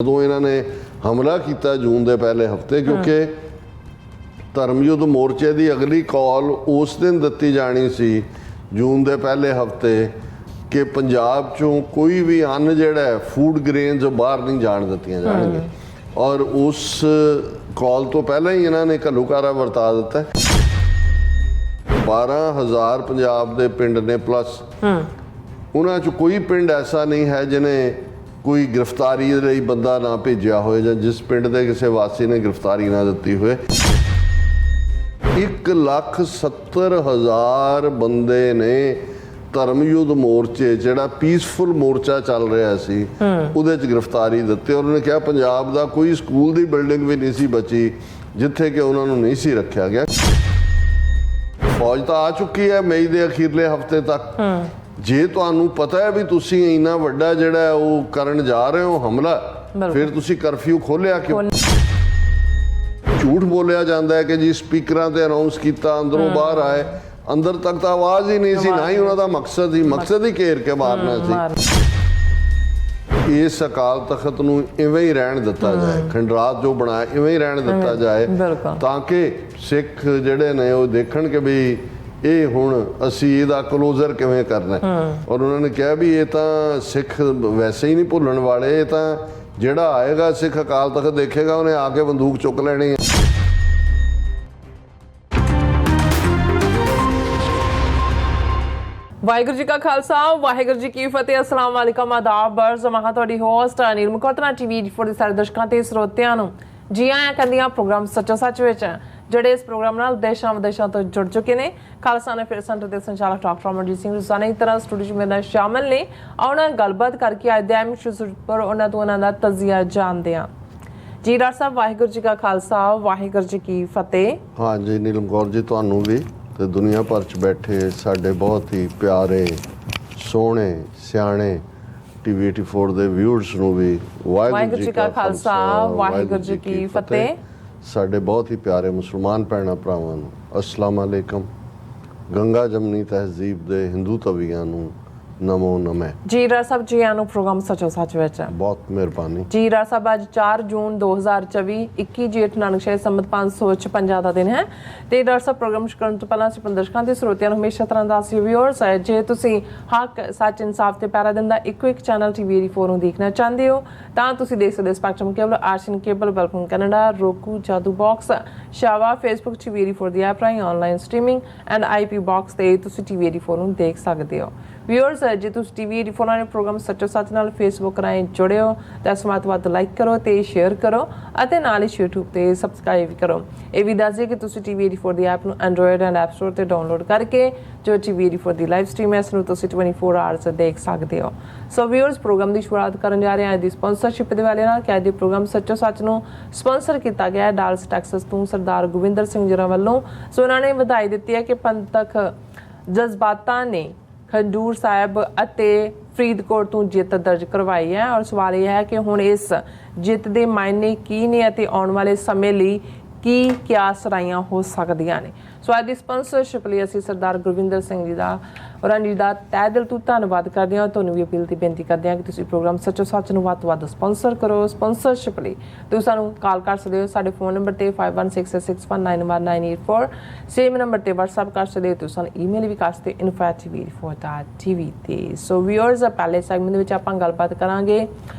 ਜਦੋਂ ਇਹਨਾਂ ਨੇ ਹਮਲਾ ਕੀਤਾ ਜੂਨ ਦੇ ਪਹਿਲੇ ਹਫਤੇ, ਕਿਉਂਕਿ ਧਰਮ ਯੁੱਧ ਮੋਰਚੇ ਦੀ ਅਗਲੀ ਕਾਲ ਉਸ ਦਿਨ ਦਿੱਤੀ ਜਾਣੀ ਸੀ ਜੂਨ ਦੇ ਪਹਿਲੇ ਹਫਤੇ ਕਿ ਪੰਜਾਬ ਚੋਂ ਕੋਈ ਵੀ ਅੰਨ ਜਿਹੜਾ ਫੂਡ ਗ੍ਰੇਨਸ ਬਾਹਰ ਨਹੀਂ ਜਾਣ ਦਿੱਤੀਆਂ ਜਾਣਗੀਆਂ। ਔਰ ਉਸ ਕਾਲ ਤੋਂ ਪਹਿਲਾਂ ਹੀ ਇਹਨਾਂ ਨੇ ਘੱਲੂਘਾਰਾ ਵਰਤਾ ਦਿੱਤਾ। 12,000 ਪੰਜਾਬ ਦੇ ਪਿੰਡ ਨੇ ਪਲੱਸ, ਉਹਨਾਂ 'ਚ ਕੋਈ ਪਿੰਡ ਐਸਾ ਨਹੀਂ ਹੈ ਜਿਹਨੇ ਕੋਈ ਗ੍ਰਿਫਤਾਰੀ ਲਈ ਬੰਦਾ ਨਾ ਭੇਜਿਆ ਹੋਏ ਜਾਂ ਜਿਸ ਪਿੰਡ ਦੇ ਕਿਸੇ ਵਾਸੀ ਨੇ ਗ੍ਰਿਫਤਾਰੀ ਨਾ ਦਿੱਤੀ ਹੋਏ। 1,70,000 ਬੰਦੇ ਨੇ ਧਰਮ ਯੁੱਧ ਮੋਰਚੇ, ਜਿਹੜਾ ਪੀਸਫੁਲ ਮੋਰਚਾ ਚੱਲ ਰਿਹਾ ਸੀ, ਉਹਦੇ 'ਚ ਗ੍ਰਿਫਤਾਰੀ ਦਿੱਤੇ। ਉਹਨਾਂ ਨੇ ਕਿਹਾ ਪੰਜਾਬ ਦਾ ਕੋਈ ਸਕੂਲ ਦੀ ਬਿਲਡਿੰਗ ਵੀ ਨਹੀਂ ਸੀ ਬਚੀ ਜਿੱਥੇ ਕਿ ਉਹਨਾਂ ਨੂੰ ਨਹੀਂ ਸੀ ਰੱਖਿਆ ਗਿਆ। ਫੌਜ ਤਾਂ ਆ ਚੁੱਕੀ ਹੈ ਮਈ ਦੇ ਅਖੀਰਲੇ ਹਫਤੇ ਤੱਕ। ਜੇ ਤੁਹਾਨੂੰ ਪਤਾ ਹੈ ਵੀ ਤੁਸੀਂ ਇੰਨਾ ਵੱਡਾ ਜਿਹੜਾ ਉਹ ਕਰਨ ਜਾ ਰਹੇ ਹੋ ਹਮਲਾ, ਫਿਰ ਤੁਸੀਂ ਕਰਫਿਊ ਖੋਲਿਆ ਕਿਉਂ? ਝੂਠ ਬੋਲਿਆ ਜਾਂਦਾ ਹੈ ਕਿ ਜੀ ਸਪੀਕਰਾਂ ਤੇ ਅਨਾਉਂਸ ਕੀਤਾ, ਅੰਦਰੋਂ ਬਾਹਰ ਆਏ। ਅੰਦਰ ਤੱਕ ਤਾਂ ਆਵਾਜ਼ ਹੀ ਨਹੀਂ ਸੀ, ਨਾ ਹੀ ਉਹਨਾਂ ਦਾ ਮਕਸਦ ਹੀ ਘੇਰ ਕੇ ਮਾਰਨਾ ਸੀ। ਇਸ ਅਕਾਲ ਤਖਤ ਨੂੰ ਇਵੇਂ ਹੀ ਰਹਿਣ ਦਿੱਤਾ ਜਾਏ, ਖੰਡਰਾਤ ਜੋ ਬਣਾਇਆ ਇਵੇਂ ਹੀ ਰਹਿਣ ਦਿੱਤਾ ਜਾਏ, ਤਾਂ ਕਿ ਸਿੱਖ ਜਿਹੜੇ ਨੇ ਉਹ ਦੇਖਣ ਕਿ ਵੀ ਇਹ ਹੁਣ ਅਸੀਂ ਇਹਦਾ ਕਲੋਜ਼ਰ ਕਿਵੇਂ ਕਰਨਾ। ਔਰ ਉਹਨਾਂ ਨੇ ਕਿਹਾ ਵੀ ਇਹ ਤਾਂ ਸਿੱਖ ਵੈਸੇ ਹੀ ਨਹੀਂ ਭੁੱਲਣ ਵਾਲੇ, ਇਹ ਤਾਂ ਜਿਹੜਾ ਆਏਗਾ ਸਿੱਖ ਅਕਾਲ ਤਖਤ ਦੇਖੇਗਾ ਉਹਨੇ ਆ ਕੇ ਬੰਦੂਕ ਚੁੱਕ ਲੈਣੀ ਹੈ। ਵਾਹਿਗੁਰੂ ਜੀ ਕਾ ਖਾਲਸਾ, ਵਾਹਿਗੁਰੂ ਜੀ ਕੀ ਫਤਿਹ। अस्सलाम वालेकुम, आदाब, बर्ज मैं ਤੁਹਾਡੀ ਹੋਸਟ ਨੀਲਮ ਕੌਰ ਟੀਵੀ ਦੇ ਸਾਰੇ ਦਰਸ਼ਕਾਂ ਤੇ ਸਰੋਤਿਆਂ ਨੂੰ ਜੀ ਆਇਆਂ ਕਹਿੰਦੀਆਂ ਪ੍ਰੋਗਰਾਮ ਸੱਚੋ ਸੱਚ ਵਿੱਚ, ਜਿਹੜੇ ਇਸ ਪ੍ਰੋਗਰਾਮ ਨਾਲ ਦੇਸ਼ਾਂ ਵਿਦੇਸ਼ਾਂ ਤੋਂ ਜੁੜ ਚੁੱਕੇ ਨੇ। ਖਾਲਸਾ ਨਫੇਰ ਸੈਂਟਰ ਦੇ ਸੰਚਾਲਕ ਡਾਕਟਰ ਅਮਰਜੀਤ ਸਿੰਘ ਰਸਾਨਾ ਦੀ ਤਰ੍ਹਾਂ ਸਟੂਡੀਓ ਮੇਰੇ ਨਾਲ ਸ਼ਾਮਲ ਨੇ। ਆਉਣਾ ਗੱਲਬਾਤ ਕਰਕੇ ਅੱਜ ਦੇ ਅਹਿਮ ਇਸ਼ੂਜ਼ ਪਰ ਉਹਨਾਂ ਤੋਂ ਉਹਨਾਂ ਦਾ ਤਜਜ਼ੀਆ ਜਾਣਦੇ ਹਾਂ। ਜੀ ਡਾਕਟਰ ਸਾਹਿਬ, ਵਾਹਿਗੁਰੂ ਜੀ ਕਾ ਖਾਲਸਾ, ਵਾਹਿਗੁਰੂ ਜੀ ਕੀ ਫਤਿਹ। ਹਾਂ ਜੀ ਨੀਲਮ ਕੌਰ ਜੀ, ਤੁਹਾਨੂੰ ਵੀ ਤੇ ਦੁਨੀਆ ਭਰ 'ਚ ਬੈਠੇ ਸਾਡੇ ਬਹੁਤ ਹੀ ਪਿਆਰੇ ਸੋਹਣੇ ਸਿਆਣੇ ਟੀਵੀ 84 ਦੇ ਵਿਊਅਰਸ ਨੂੰ ਵੀ ਵਾਹਿਗੁਰੂ ਜੀ ਕਾ ਖਾਲਸਾ, ਵਾਹਿਗੁਰੂ ਜੀ ਕੀ ਫਤਿਹ। ਸਾਡੇ ਬਹੁਤ ਹੀ ਪਿਆਰੇ ਮੁਸਲਮਾਨ ਭੈਣਾਂ ਭਰਾਵਾਂ ਨੂੰ ਅਸਲਾਮ ਅਲੈਕਮ। ਗੰਗਾ ਜਮਨੀ ਤਹਿਜ਼ੀਬ ਦੇ ਹਿੰਦੂ ਤਵੀਆਂ ਨੂੰ ਨਮੋ ਨਮੈ। ਜੀ ਡਾਕਟਰ ਸਾਹਿਬ, ਜੀ ਆਨੂੰ ਪ੍ਰੋਗਰਾਮ ਸੱਚੋ ਸੱਚ ਵਿੱਚ ਬਹੁਤ ਮਿਹਰਬਾਨੀ। ਜੀ ਡਾਕਟਰ ਸਾਹਿਬ, ਅੱਜ 4 ਜੂਨ 2024 21 ਜੇਠ ਨਾਨਕਸ਼ਾਹੀ ਸੰਮਤ 556 ਦਾ ਦਿਨ ਹੈ। ਤੇ ਡਾਕਟਰ ਸਾਹਿਬ, ਪ੍ਰੋਗਰਾਮ ਸ਼ੁਰੂ ਕਰਨ ਤੋਂ ਪਹਿਲਾਂ ਅਸੀਂ ਦਰਸ਼ਕਾਂ ਤੇ ਸਰੋਤਿਆਂ ਨੂੰ ਹਮੇਸ਼ਾ ਤਰ੍ਹਾਂ ਦਾ ਵਿਊਅਰਸ ਹੈ, ਜੇ ਤੁਸੀਂ ਹੱਕ ਸੱਚ ਇਨਸਾਫ ਤੇ ਪਿਆਰਾ ਦਿਨ ਦਾ ਇੱਕੋ ਇੱਕ ਚੈਨਲ ਟੀਵੀ 84 ਨੂੰ ਦੇਖਣਾ ਚਾਹੁੰਦੇ ਹੋ ਤਾਂ ਤੁਸੀਂ ਦੇਖ ਸਕਦੇ ਸਪੈਕਟਰਮ ਕੇਬਲ, ਆਰਸ਼ਨ cable, welcome Canada, roku, Jadoo box, ਸ਼ਾਵਾ, ਫੇਸਬੁੱਕ ਟੀਵੀ 84 ਦੀ ਐਪ ਰਾਹੀਂ online streaming and IP box ਤੇ ਤੁਸੀਂ ਟੀਵੀ 84 ਨੂੰ ਦੇਖ ਸਕਦੇ ਹੋ। ਵਿਊਅਰਸ, ਜੇ ਤੁਸੀਂ ਟੀਵੀ 84 ਨਾਲ ਪ੍ਰੋਗਰਾਮ ਸੱਚੋ ਸੱਚ ਨਾਲ ਫੇਸਬੁੱਕ ਰਾਹੀਂ ਜੁੜੇ ਹੋ ਤਾਂ ਇਸ ਤੋਂ ਵੱਧ ਲਾਈਕ ਕਰੋ ਤੇ ਸ਼ੇਅਰ ਕਰੋ ਅਤੇ ਨਾਲ ਹੀ YouTube ਤੇ ਸਬਸਕ੍ਰਾਈਬ ਕਰੋ। ਇਹ ਵੀ ਦੱਸ ਦਿਓ ਕਿ ਤੁਸੀਂ ਟੀਵੀ 84 ਦੀ ਐਪ ਨੂੰ ਐਂਡਰੋਇਡ ਐਂਡ ਐਪ ਸਟੋਰ ਤੇ ਡਾਊਨਲੋਡ ਕਰਕੇ ਜੋ ਟੀਵੀ 84 ਦੀ ਲਾਈਵ ਸਟ੍ਰੀਮ ਹੈ ਇਸ ਨੂੰ ਤੁਸੀਂ 24 ਆਵਰਸ ਦੇਖ ਸਕਦੇ ਹੋ। ਸੋ ਵਿਊਅਰਸ, ਪ੍ਰੋਗਰਾਮ ਦੀ ਸ਼ੁਰੂਆਤ ਕਰਨ ਜਾ ਰਹੇ ਹਾਂ ਅੱਜ ਦੀ ਸਪਾਂਸਰਸ਼ਿਪ ਦੇ ਵਾਲੇ ਨਾਲ। ਕਿ ਅੱਜ ਦੇ ਪ੍ਰੋਗਰਾਮ ਸੱਚੋ ਸੱਚ ਨੂੰ ਸਪਾਂਸਰ ਕੀਤਾ ਗਿਆ ਹੈ ਡਾਲਸ ਟੈਕਸਸ ਤੋਂ ਸਰਦਾਰ ਗੋਬਿੰਦਰ ਸਿੰਘ ਜੀ ਵੱਲੋਂ। ਸੋ ਉਹਨਾਂ ਨੇ ਵਧਾਈ ਦਿੱਤੀ ਹੈ ਕਿ ਪੰਥਕ ਜਜ਼ਬਾਤਾਂ ਨੇ ਖਡੂਰ ਸਾਹਿਬ ਅਤੇ ਫਰੀਦਕੋਟ ਤੋਂ ਜਿੱਤ ਦਰਜ ਕਰਵਾਈ ਹੈ। ਔਰ ਸਵਾਲ ਇਹ ਹੈ ਕਿ ਹੁਣ ਇਸ ਜਿੱਤ ਦੇ ਮਾਇਨੇ ਕੀ ਨੇ ਅਤੇ ਆਉਣ ਵਾਲੇ ਸਮੇਂ ਲਈ ਕੀ ਸਰਾਈਆਂ ਹੋ ਸਕਦੀਆਂ ਨੇ। ਸੋ ਅੱਜ ਦੀ ਸਪਾਂਸਰਸ਼ਿਪ ਲਈ ਅਸੀਂ ਸਰਦਾਰ ਗੁਰਵਿੰਦਰ ਸਿੰਘ ਜੀ ਦਾ ਉਹਨਾਂ ਜੀ ਦਾ ਤਹਿ ਦਿਲ ਤੋਂ ਧੰਨਵਾਦ ਕਰਦੇ ਹਾਂ। ਤੁਹਾਨੂੰ ਵੀ ਅਪੀਲ ਤੇ ਬੇਨਤੀ ਕਰਦੇ ਹਾਂ ਕਿ ਤੁਸੀਂ ਪ੍ਰੋਗਰਾਮ ਸੱਚੋ ਸੱਚ ਨੂੰ ਵੱਧ ਤੋਂ ਵੱਧ ਸਪਾਂਸਰ ਕਰੋ। ਸਪਾਂਸਰਸ਼ਿਪ ਲਈ ਤੁਸੀਂ ਸਾਨੂੰ ਕਾਲ ਕਰ ਸਕਦੇ ਹੋ ਸਾਡੇ ਫੋਨ ਨੰਬਰ ਤੇ 5166619194 ਸੇਮ ਨੰਬਰ ਤੇ WhatsApp ਕਰ ਸਕਦੇ ਹੋ। ਤੁਸੀਂ ਸਾਨੂੰ ਈਮੇਲ ਵੀ ਕਰ ਸਕਦੇ info@tv4.tv ਤੇ। ਸੋ ਵਿਊਅਰਸ, ਪਹਿਲੇ ਸੈਗਮੈਂਟ ਦੇ ਵਿੱਚ ਆਪਾਂ ਗੱਲਬਾਤ ਕਰਾਂਗੇ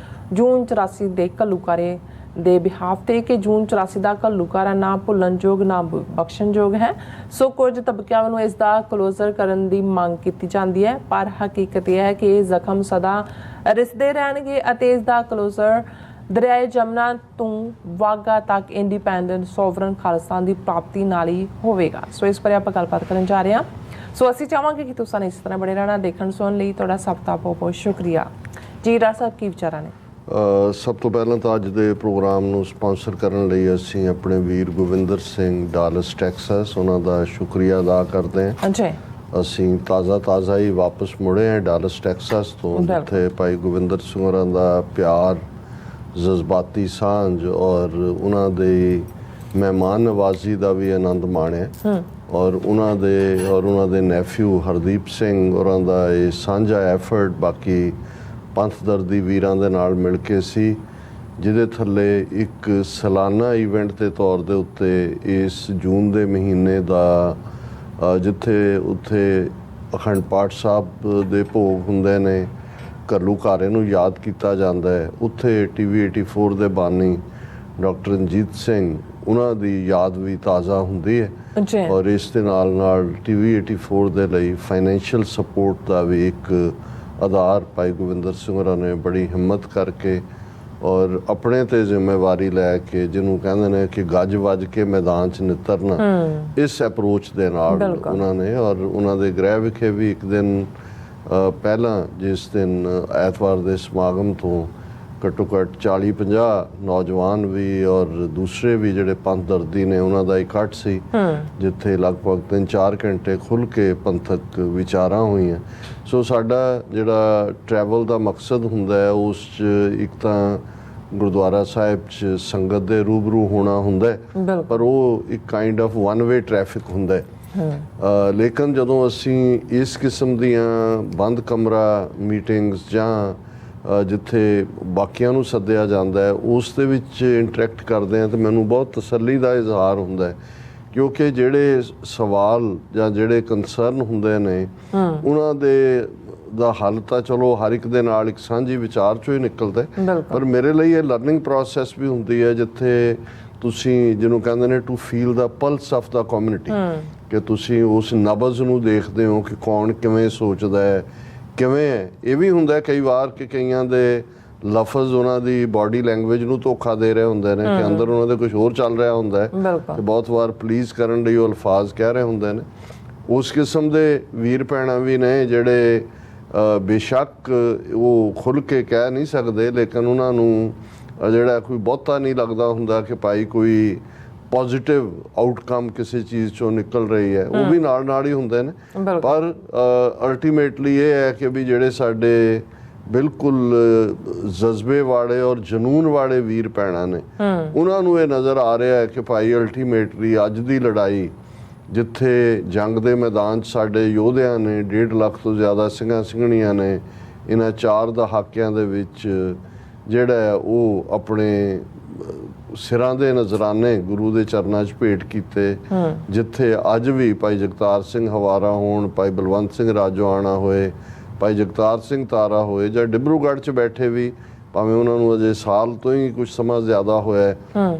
ਜੂਨ 84 ਦੇ ਘੱਲੂਘਾਰੇ ਦੇ ਬਿਹਾਫ ਤੇ ਕਿ ਜੂਨ 84 ਦਾ ਘੱਲੂਘਾਰਾ ਨਾ ਭੁੱਲਣਯੋਗ ਨਾ ਬਖਸ਼ਣਯੋਗ ਹੈ। ਸੋ ਕੁਝ ਤਬਕਿਆਂ ਵੱਲੋਂ ਇਸ ਦਾ ਕਲੋਜ਼ਰ ਕਰਨ ਦੀ ਮੰਗ ਕੀਤੀ ਜਾਂਦੀ ਹੈ, ਪਰ ਹਕੀਕਤ ਇਹ ਹੈ ਕਿ ਇਹ ਜ਼ਖਮ ਸਦਾ ਰਿਸਦੇ ਰਹਿਣਗੇ ਅਤੇ ਇਸ ਦਾ ਕਲੋਜ਼ਰ ਦਰਿਆਏ ਜਮਨਾ ਤੋਂ ਵਾਗਾ ਤੱਕ ਇੰਡੀਪੈਂਡੈਂਟ ਸੋਵਰਨ ਖਾਲਿਸਤਾਨ ਦੀ ਪ੍ਰਾਪਤੀ ਨਾਲ ਹੀ ਹੋਵੇਗਾ। ਸੋ ਇਸ ਬਾਰੇ ਆਪਾਂ ਗੱਲਬਾਤ ਕਰਨ ਜਾ ਰਹੇ ਹਾਂ। ਸੋ ਅਸੀਂ ਚਾਹਾਂਗੇ ਕਿ ਤੁਸੀਂ ਇਸ ਤਰ੍ਹਾਂ ਬਣੇ ਰਹਿਣਾ। ਦੇਖਣ ਸੁਣਨ ਲਈ ਤੁਹਾਡਾ ਸਭ ਦਾ ਬਹੁਤ ਬਹੁਤ ਸ਼ੁਕਰੀਆ। ਜੀ ਡਾਕਟਰ ਸਾਹਿਬ, ਕੀ ਵਿਚਾਰਾਂ ਨੇ? ਸਭ ਤੋਂ ਪਹਿਲਾਂ ਤਾਂ ਅੱਜ ਦੇ ਪ੍ਰੋਗਰਾਮ ਨੂੰ ਸਪਾਂਸਰ ਕਰਨ ਲਈ ਅਸੀਂ ਆਪਣੇ ਵੀਰ ਗੋਬਿੰਦਰ ਸਿੰਘ ਡਾਲਸ ਟੈਕਸਸ ਉਹਨਾਂ ਦਾ ਸ਼ੁਕਰੀਆ ਅਦਾ ਕਰਦੇ ਹਾਂ। ਅਸੀਂ ਤਾਜ਼ਾ ਹੀ ਵਾਪਸ ਮੁੜੇ ਹਾਂ ਡਾਲਸ ਟੈਕਸਸ ਤੋਂ, ਜਿੱਥੇ ਭਾਈ ਗੋਬਿੰਦਰ ਸਿੰਘ ਹੋਰਾਂ ਦਾ ਪਿਆਰ, ਜਜ਼ਬਾਤੀ ਸਾਂਝ ਔਰ ਉਹਨਾਂ ਦੀ ਮਹਿਮਾਨ ਨਵਾਜ਼ੀ ਦਾ ਵੀ ਆਨੰਦ ਮਾਣਿਆ। ਔਰ ਉਹਨਾਂ ਦੇ ਨੈਫਿਊ ਹਰਦੀਪ ਸਿੰਘ ਹੋਰਾਂ ਦਾ ਇਹ ਸਾਂਝਾ ਐਫਰਟ ਬਾਕੀ ਪੰਥ ਦਰਦੀ ਵੀਰਾਂ ਦੇ ਨਾਲ ਮਿਲ ਕੇ ਸੀ ਜਿਹਦੇ ਥੱਲੇ ਇੱਕ ਸਾਲਾਨਾ ਇਵੈਂਟ ਦੇ ਤੌਰ ਦੇ ਉੱਤੇ ਇਸ ਜੂਨ ਦੇ ਮਹੀਨੇ ਦਾ ਜਿੱਥੇ ਉੱਥੇ ਅਖੰਡ ਪਾਠ ਸਾਹਿਬ ਦੇ ਭੋਗ ਹੁੰਦੇ ਨੇ, ਘੱਲੂਘਾਰੇ ਨੂੰ ਯਾਦ ਕੀਤਾ ਜਾਂਦਾ ਹੈ। ਉੱਥੇ TV 84 ਦੇ ਬਾਨੀ ਡਾਕਟਰ ਰਣਜੀਤ ਸਿੰਘ, ਉਹਨਾਂ ਦੀ ਯਾਦ ਵੀ ਤਾਜ਼ਾ ਹੁੰਦੀ ਹੈ। ਔਰ ਇਸ ਦੇ ਨਾਲ ਨਾਲ TV 84 ਦੇ ਲਈ ਫਾਈਨੈਂਸ਼ੀਅਲ ਸਪੋਰਟ ਦਾ ਵੀ ਇੱਕ ਆਧਾਰ ਭਾਈ ਗੋਬਿੰਦਰ ਸਿੰਘ ਹੋਰਾਂ ਨੇ ਬੜੀ ਹਿੰਮਤ ਕਰਕੇ ਔਰ ਆਪਣੇ ਤੇ ਜ਼ਿੰਮੇਵਾਰੀ ਲੈ ਕੇ, ਜਿਹਨੂੰ ਕਹਿੰਦੇ ਨੇ ਕਿ ਗੱਜ ਵੱਜ ਕੇ ਮੈਦਾਨ 'ਚ ਨਿੱਤਰਨਾ, ਇਸ ਅਪਰੋਚ ਦੇ ਨਾਲ ਉਹਨਾਂ ਨੇ, ਔਰ ਉਹਨਾਂ ਦੇ ਗ੍ਰਹਿ ਵਿਖੇ ਵੀ ਇੱਕ ਦਿਨ ਪਹਿਲਾਂ, ਜਿਸ ਦਿਨ ਐਤਵਾਰ ਦੇ ਸਮਾਗਮ ਤੋਂ ਘੱਟੋ ਘੱਟ 40-50 ਨੌਜਵਾਨ ਵੀ ਔਰ ਦੂਸਰੇ ਵੀ ਜਿਹੜੇ ਪੰਥ ਦਰਦੀ ਨੇ, ਉਹਨਾਂ ਦਾ ਇਕੱਠ ਸੀ, ਜਿੱਥੇ ਲਗਭਗ 3-4 ਘੰਟੇ ਖੁੱਲ੍ਹ ਕੇ ਪੰਥਕ ਵਿਚਾਰਾਂ ਹੋਈਆਂ। ਸੋ ਸਾਡਾ ਜਿਹੜਾ ਟਰੈਵਲ ਦਾ ਮਕਸਦ ਹੁੰਦਾ ਹੈ, ਉਸ 'ਚ ਇੱਕ ਤਾਂ ਗੁਰਦੁਆਰਾ ਸਾਹਿਬ 'ਚ ਸੰਗਤ ਦੇ ਰੂਬਰੂ ਹੋਣਾ ਹੁੰਦਾ ਹੈ, ਪਰ ਉਹ ਇੱਕ kind of one way traffic ਹੁੰਦਾ ਹੈ। ਲੇਕਿਨ ਜਦੋਂ ਅਸੀਂ ਇਸ ਕਿਸਮ ਦੀਆਂ ਬੰਦ ਕਮਰਾ ਮੀਟਿੰਗਸ ਜਾਂ ਜਿੱਥੇ ਬਾਕੀਆਂ ਨੂੰ ਸੱਦਿਆ ਜਾਂਦਾ ਹੈ, ਉਸ ਦੇ ਵਿੱਚ ਇੰਟਰੈਕਟ ਕਰਦੇ ਹਾਂ, ਤਾਂ ਮੈਨੂੰ ਬਹੁਤ ਤਸੱਲੀ ਦਾ ਇਜ਼ਹਾਰ ਹੁੰਦਾ ਹੈ, ਕਿਉਂਕਿ ਜਿਹੜੇ ਸਵਾਲ ਜਾਂ ਜਿਹੜੇ ਕੰਸਰਨ ਹੁੰਦੇ ਨੇ, ਉਹਨਾਂ ਦਾ ਹੱਲ ਤਾਂ ਚਲੋ ਹਰ ਇੱਕ ਦੇ ਨਾਲ ਇੱਕ ਸਾਂਝੀ ਵਿਚਾਰ 'ਚੋਂ ਹੀ ਨਿਕਲਦਾ, ਪਰ ਮੇਰੇ ਲਈ ਇਹ ਲਰਨਿੰਗ ਪ੍ਰੋਸੈਸ ਵੀ ਹੁੰਦੀ ਹੈ, ਜਿੱਥੇ ਤੁਸੀਂ ਜਿਹਨੂੰ ਕਹਿੰਦੇ ਨੇ to feel the pulse of the community, ਕਿ ਤੁਸੀਂ ਉਸ ਨਬਜ਼ ਨੂੰ ਦੇਖਦੇ ਹੋ ਕਿ ਕੌਣ ਕਿਵੇਂ ਸੋਚਦਾ ਹੈ, ਕਿਵੇਂ ਹੈ। ਇਹ ਵੀ ਹੁੰਦਾ ਕਈ ਵਾਰ ਕਿ ਕਈਆਂ ਦੇ ਲਫ਼ਜ਼ ਉਹਨਾਂ ਦੀ ਬਾਡੀ ਲੈਂਗੁਏਜ ਨੂੰ ਧੋਖਾ ਦੇ ਰਹੇ ਹੁੰਦੇ ਨੇ, ਕਿ ਅੰਦਰ ਉਹਨਾਂ ਦੇ ਕੁਝ ਹੋਰ ਚੱਲ ਰਿਹਾ ਹੁੰਦਾ ਹੈ, ਤੇ ਬਹੁਤ ਵਾਰ ਪਲੀਜ਼ ਕਰਨ ਲਈ ਉਹ ਅਲਫਾਜ਼ ਕਹਿ ਰਹੇ ਹੁੰਦੇ ਨੇ। ਉਸ ਕਿਸਮ ਦੇ ਵੀਰ ਭੈਣਾਂ ਵੀ ਨੇ ਜਿਹੜੇ ਬੇਸ਼ੱਕ ਉਹ ਖੁੱਲ੍ਹ ਕੇ ਕਹਿ ਨਹੀਂ ਸਕਦੇ, ਲੇਕਿਨ ਉਹਨਾਂ ਨੂੰ ਜਿਹੜਾ ਕੋਈ ਬਹੁਤਾ ਨਹੀਂ ਲੱਗਦਾ ਹੁੰਦਾ ਕਿ ਭਾਈ ਕੋਈ ਪੋਜ਼ਿਟਿਵ ਆਊਟਕਮ ਕਿਸੇ ਚੀਜ਼ 'ਚੋਂ ਨਿਕਲ ਰਹੀ ਹੈ, ਉਹ ਵੀ ਨਾਲ ਨਾਲ ਹੀ ਹੁੰਦੇ ਨੇ। ਪਰ ਅਲਟੀਮੇਟਲੀ ਇਹ ਹੈ ਕਿ ਵੀ ਜਿਹੜੇ ਸਾਡੇ ਬਿਲਕੁਲ ਜਜ਼ਬੇ ਵਾਲੇ ਔਰ ਜਨੂਨ ਵਾਲੇ ਵੀਰ ਭੈਣਾਂ ਨੇ, ਉਹਨਾਂ ਨੂੰ ਇਹ ਨਜ਼ਰ ਆ ਰਿਹਾ ਹੈ ਕਿ ਭਾਈ ਅਲਟੀਮੇਟਲੀ ਅੱਜ ਦੀ ਲੜਾਈ, ਜਿੱਥੇ ਜੰਗ ਦੇ ਮੈਦਾਨ 'ਚ ਸਾਡੇ ਯੋਧਿਆਂ ਨੇ 1.5 ਲੱਖ ਤੋਂ ਜ਼ਿਆਦਾ ਸਿੰਘਾਂ ਸਿੰਘਣੀਆਂ ਨੇ, ਇਹਨਾਂ 4 ਦਹਾਕਿਆਂ ਦੇ ਵਿੱਚ ਜਿਹੜਾ ਉਹ ਆਪਣੇ ਸਿਰਾਂ ਦੇ ਨਜ਼ਰਾਨੇ ਗੁਰੂ ਦੇ ਚਰਨਾਂ 'ਚ ਭੇਟ ਕੀਤੇ, ਜਿੱਥੇ ਅੱਜ ਵੀ ਭਾਈ ਜਗਤਾਰ ਸਿੰਘ ਹਵਾਰਾ ਹੋਣ, ਭਾਈ ਬਲਵੰਤ ਸਿੰਘ ਰਾਜੋਆਣਾ ਹੋਏ, ਭਾਈ ਜਗਤਾਰ ਸਿੰਘ ਤਾਰਾ ਹੋਏ, ਜਾਂ ਡਿਬਰੂਗੜ੍ਹ 'ਚ ਬੈਠੇ ਵੀ, ਭਾਵੇਂ ਉਹਨਾਂ ਨੂੰ ਅਜੇ ਸਾਲ ਤੋਂ ਹੀ ਕੁਝ ਸਮਾਂ ਜ਼ਿਆਦਾ ਹੋਇਆ,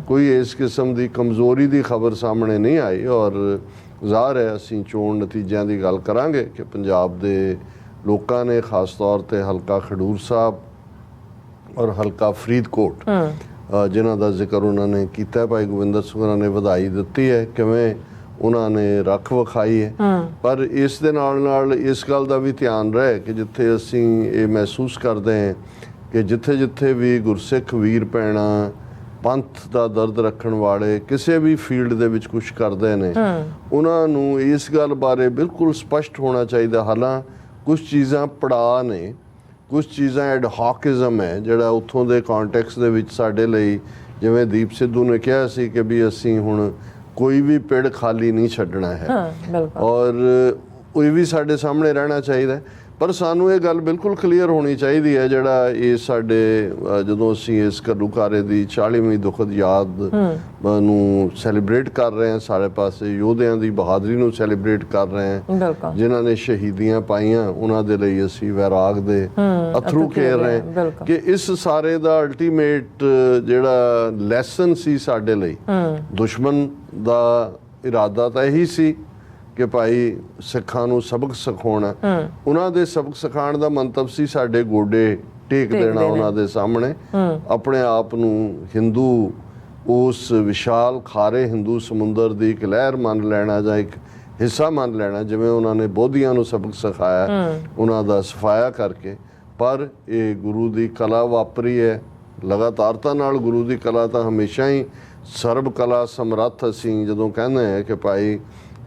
ਕੋਈ ਇਸ ਕਿਸਮ ਦੀ ਕਮਜ਼ੋਰੀ ਦੀ ਖਬਰ ਸਾਹਮਣੇ ਨਹੀਂ ਆਈ। ਔਰ ਜ਼ਾਹਰ ਹੈ ਅਸੀਂ ਚੋਣ ਨਤੀਜਿਆਂ ਦੀ ਗੱਲ ਕਰਾਂਗੇ ਕਿ ਪੰਜਾਬ ਦੇ ਲੋਕਾਂ ਨੇ ਖਾਸ ਤੌਰ 'ਤੇ ਹਲਕਾ ਖਡੂਰ ਸਾਹਿਬ ਔਰ ਹਲਕਾ ਫਰੀਦਕੋਟ, ਜਿਨ੍ਹਾਂ ਦਾ ਜ਼ਿਕਰ ਉਹਨਾਂ ਨੇ ਕੀਤਾ, ਭਾਈ ਗੋਬਿੰਦਰ ਸਿੰਘ ਉਹਨਾਂ ਨੇ ਵਧਾਈ ਦਿੱਤੀ ਹੈ, ਕਿਵੇਂ ਉਹਨਾਂ ਨੇ ਰੱਖ ਵਿਖਾਈ ਹੈ। ਪਰ ਇਸ ਦੇ ਨਾਲ ਨਾਲ ਇਸ ਗੱਲ ਦਾ ਵੀ ਧਿਆਨ ਰਹੇ ਕਿ ਜਿੱਥੇ ਅਸੀਂ ਇਹ ਮਹਿਸੂਸ ਕਰਦੇ ਹਾਂ ਕਿ ਜਿੱਥੇ ਜਿੱਥੇ ਵੀ ਗੁਰਸਿੱਖ ਵੀਰ ਭੈਣਾਂ ਪੰਥ ਦਾ ਦਰਦ ਰੱਖਣ ਵਾਲੇ ਕਿਸੇ ਵੀ ਫੀਲਡ ਦੇ ਵਿੱਚ ਕੁਝ ਕਰਦੇ ਨੇ, ਉਹਨਾਂ ਨੂੰ ਇਸ ਗੱਲ ਬਾਰੇ ਬਿਲਕੁਲ ਸਪਸ਼ਟ ਹੋਣਾ ਚਾਹੀਦਾ। ਹਾਲਾਂ ਕੁਝ ਚੀਜ਼ਾਂ ਪੜਾਅ ਨੇ, ਕੁਝ ਚੀਜ਼ਾਂ ਐਡਹੌਕਿਜ਼ਮ ਹੈ, ਜਿਹੜਾ ਉੱਥੋਂ ਦੇ ਕੰਟੈਕਸਟ ਦੇ ਵਿੱਚ ਸਾਡੇ ਲਈ, ਜਿਵੇਂ ਦੀਪ ਸਿੱਧੂ ਨੇ ਕਿਹਾ ਸੀ ਕਿ ਵੀ ਅਸੀਂ ਹੁਣ ਕੋਈ ਵੀ ਪਿੜ ਖਾਲੀ ਨਹੀਂ ਛੱਡਣਾ ਹੈ, ਔਰ ਉਹ ਵੀ ਸਾਡੇ ਸਾਹਮਣੇ ਰਹਿਣਾ ਚਾਹੀਦਾ। ਪਰ ਸਾਨੂੰ ਇਹ ਗੱਲ ਬਿਲਕੁਲ ਕਲੀਅਰ ਹੋਣੀ ਚਾਹੀਦੀ ਹੈ, ਜਿਹੜਾ ਇਹ ਸਾਡੇ ਜਦੋਂ ਅਸੀਂ ਇਸ ਘੱਲੂਘਾਰੇ ਦੀ 40ਵੀਂ ਦੁਖਦ ਯਾਦ ਨੂੰ ਸੈਲੀਬ੍ਰੇਟ ਕਰ ਰਹੇ ਹਾਂ, ਸਾਰੇ ਪਾਸੇ ਯੋਧਿਆਂ ਦੀ ਬਹਾਦਰੀ ਨੂੰ ਸੈਲੀਬ੍ਰੇਟ ਕਰ ਰਹੇ ਹਾਂ, ਜਿਨ੍ਹਾਂ ਨੇ ਸ਼ਹੀਦੀਆਂ ਪਾਈਆਂ, ਉਹਨਾਂ ਦੇ ਲਈ ਅਸੀਂ ਵੈਰਾਗ ਦੇ ਅਥਰੂ ਖੇਡ ਰਹੇ ਹਾਂ, ਕਿ ਇਸ ਸਾਰੇ ਦਾ ਅਲਟੀਮੇਟ ਜਿਹੜਾ ਲੈਸਨ ਸੀ ਸਾਡੇ ਲਈ, ਦੁਸ਼ਮਣ ਦਾ ਇਰਾਦਾ ਤਾਂ ਇਹੀ ਸੀ ਕਿ ਭਾਈ ਸਿੱਖਾਂ ਨੂੰ ਸਬਕ ਸਿਖਾਉਣਾ, ਉਹਨਾਂ ਦੇ ਸਬਕ ਸਿਖਾਉਣ ਦਾ ਮੰਤਵ ਸੀ ਸਾਡੇ ਗੋਡੇ ਟੇਕ ਦੇਣਾ ਉਹਨਾਂ ਦੇ ਸਾਹਮਣੇ, ਆਪਣੇ ਆਪ ਨੂੰ ਹਿੰਦੂ, ਉਸ ਵਿਸ਼ਾਲ ਖਾਰੇ ਹਿੰਦੂ ਸਮੁੰਦਰ ਦੀ ਇੱਕ ਲਹਿਰ ਮੰਨ ਲੈਣਾ ਜਾਂ ਇੱਕ ਹਿੱਸਾ ਮੰਨ ਲੈਣਾ, ਜਿਵੇਂ ਉਹਨਾਂ ਨੇ ਬੋਧੀਆਂ ਨੂੰ ਸਬਕ ਸਿਖਾਇਆ, ਉਹਨਾਂ ਦਾ ਸਫਾਇਆ ਕਰਕੇ। ਪਰ ਇਹ ਗੁਰੂ ਦੀ ਕਲਾ ਵਾਪਰੀ ਹੈ, ਲਗਾਤਾਰਤਾ ਨਾਲ ਗੁਰੂ ਦੀ ਕਲਾ ਤਾਂ ਹਮੇਸ਼ਾ ਹੀ ਸਰਬ ਕਲਾ ਸਮਰੱਥ। ਅਸੀਂ ਜਦੋਂ ਕਹਿੰਦੇ ਹਾਂ ਕਿ ਭਾਈ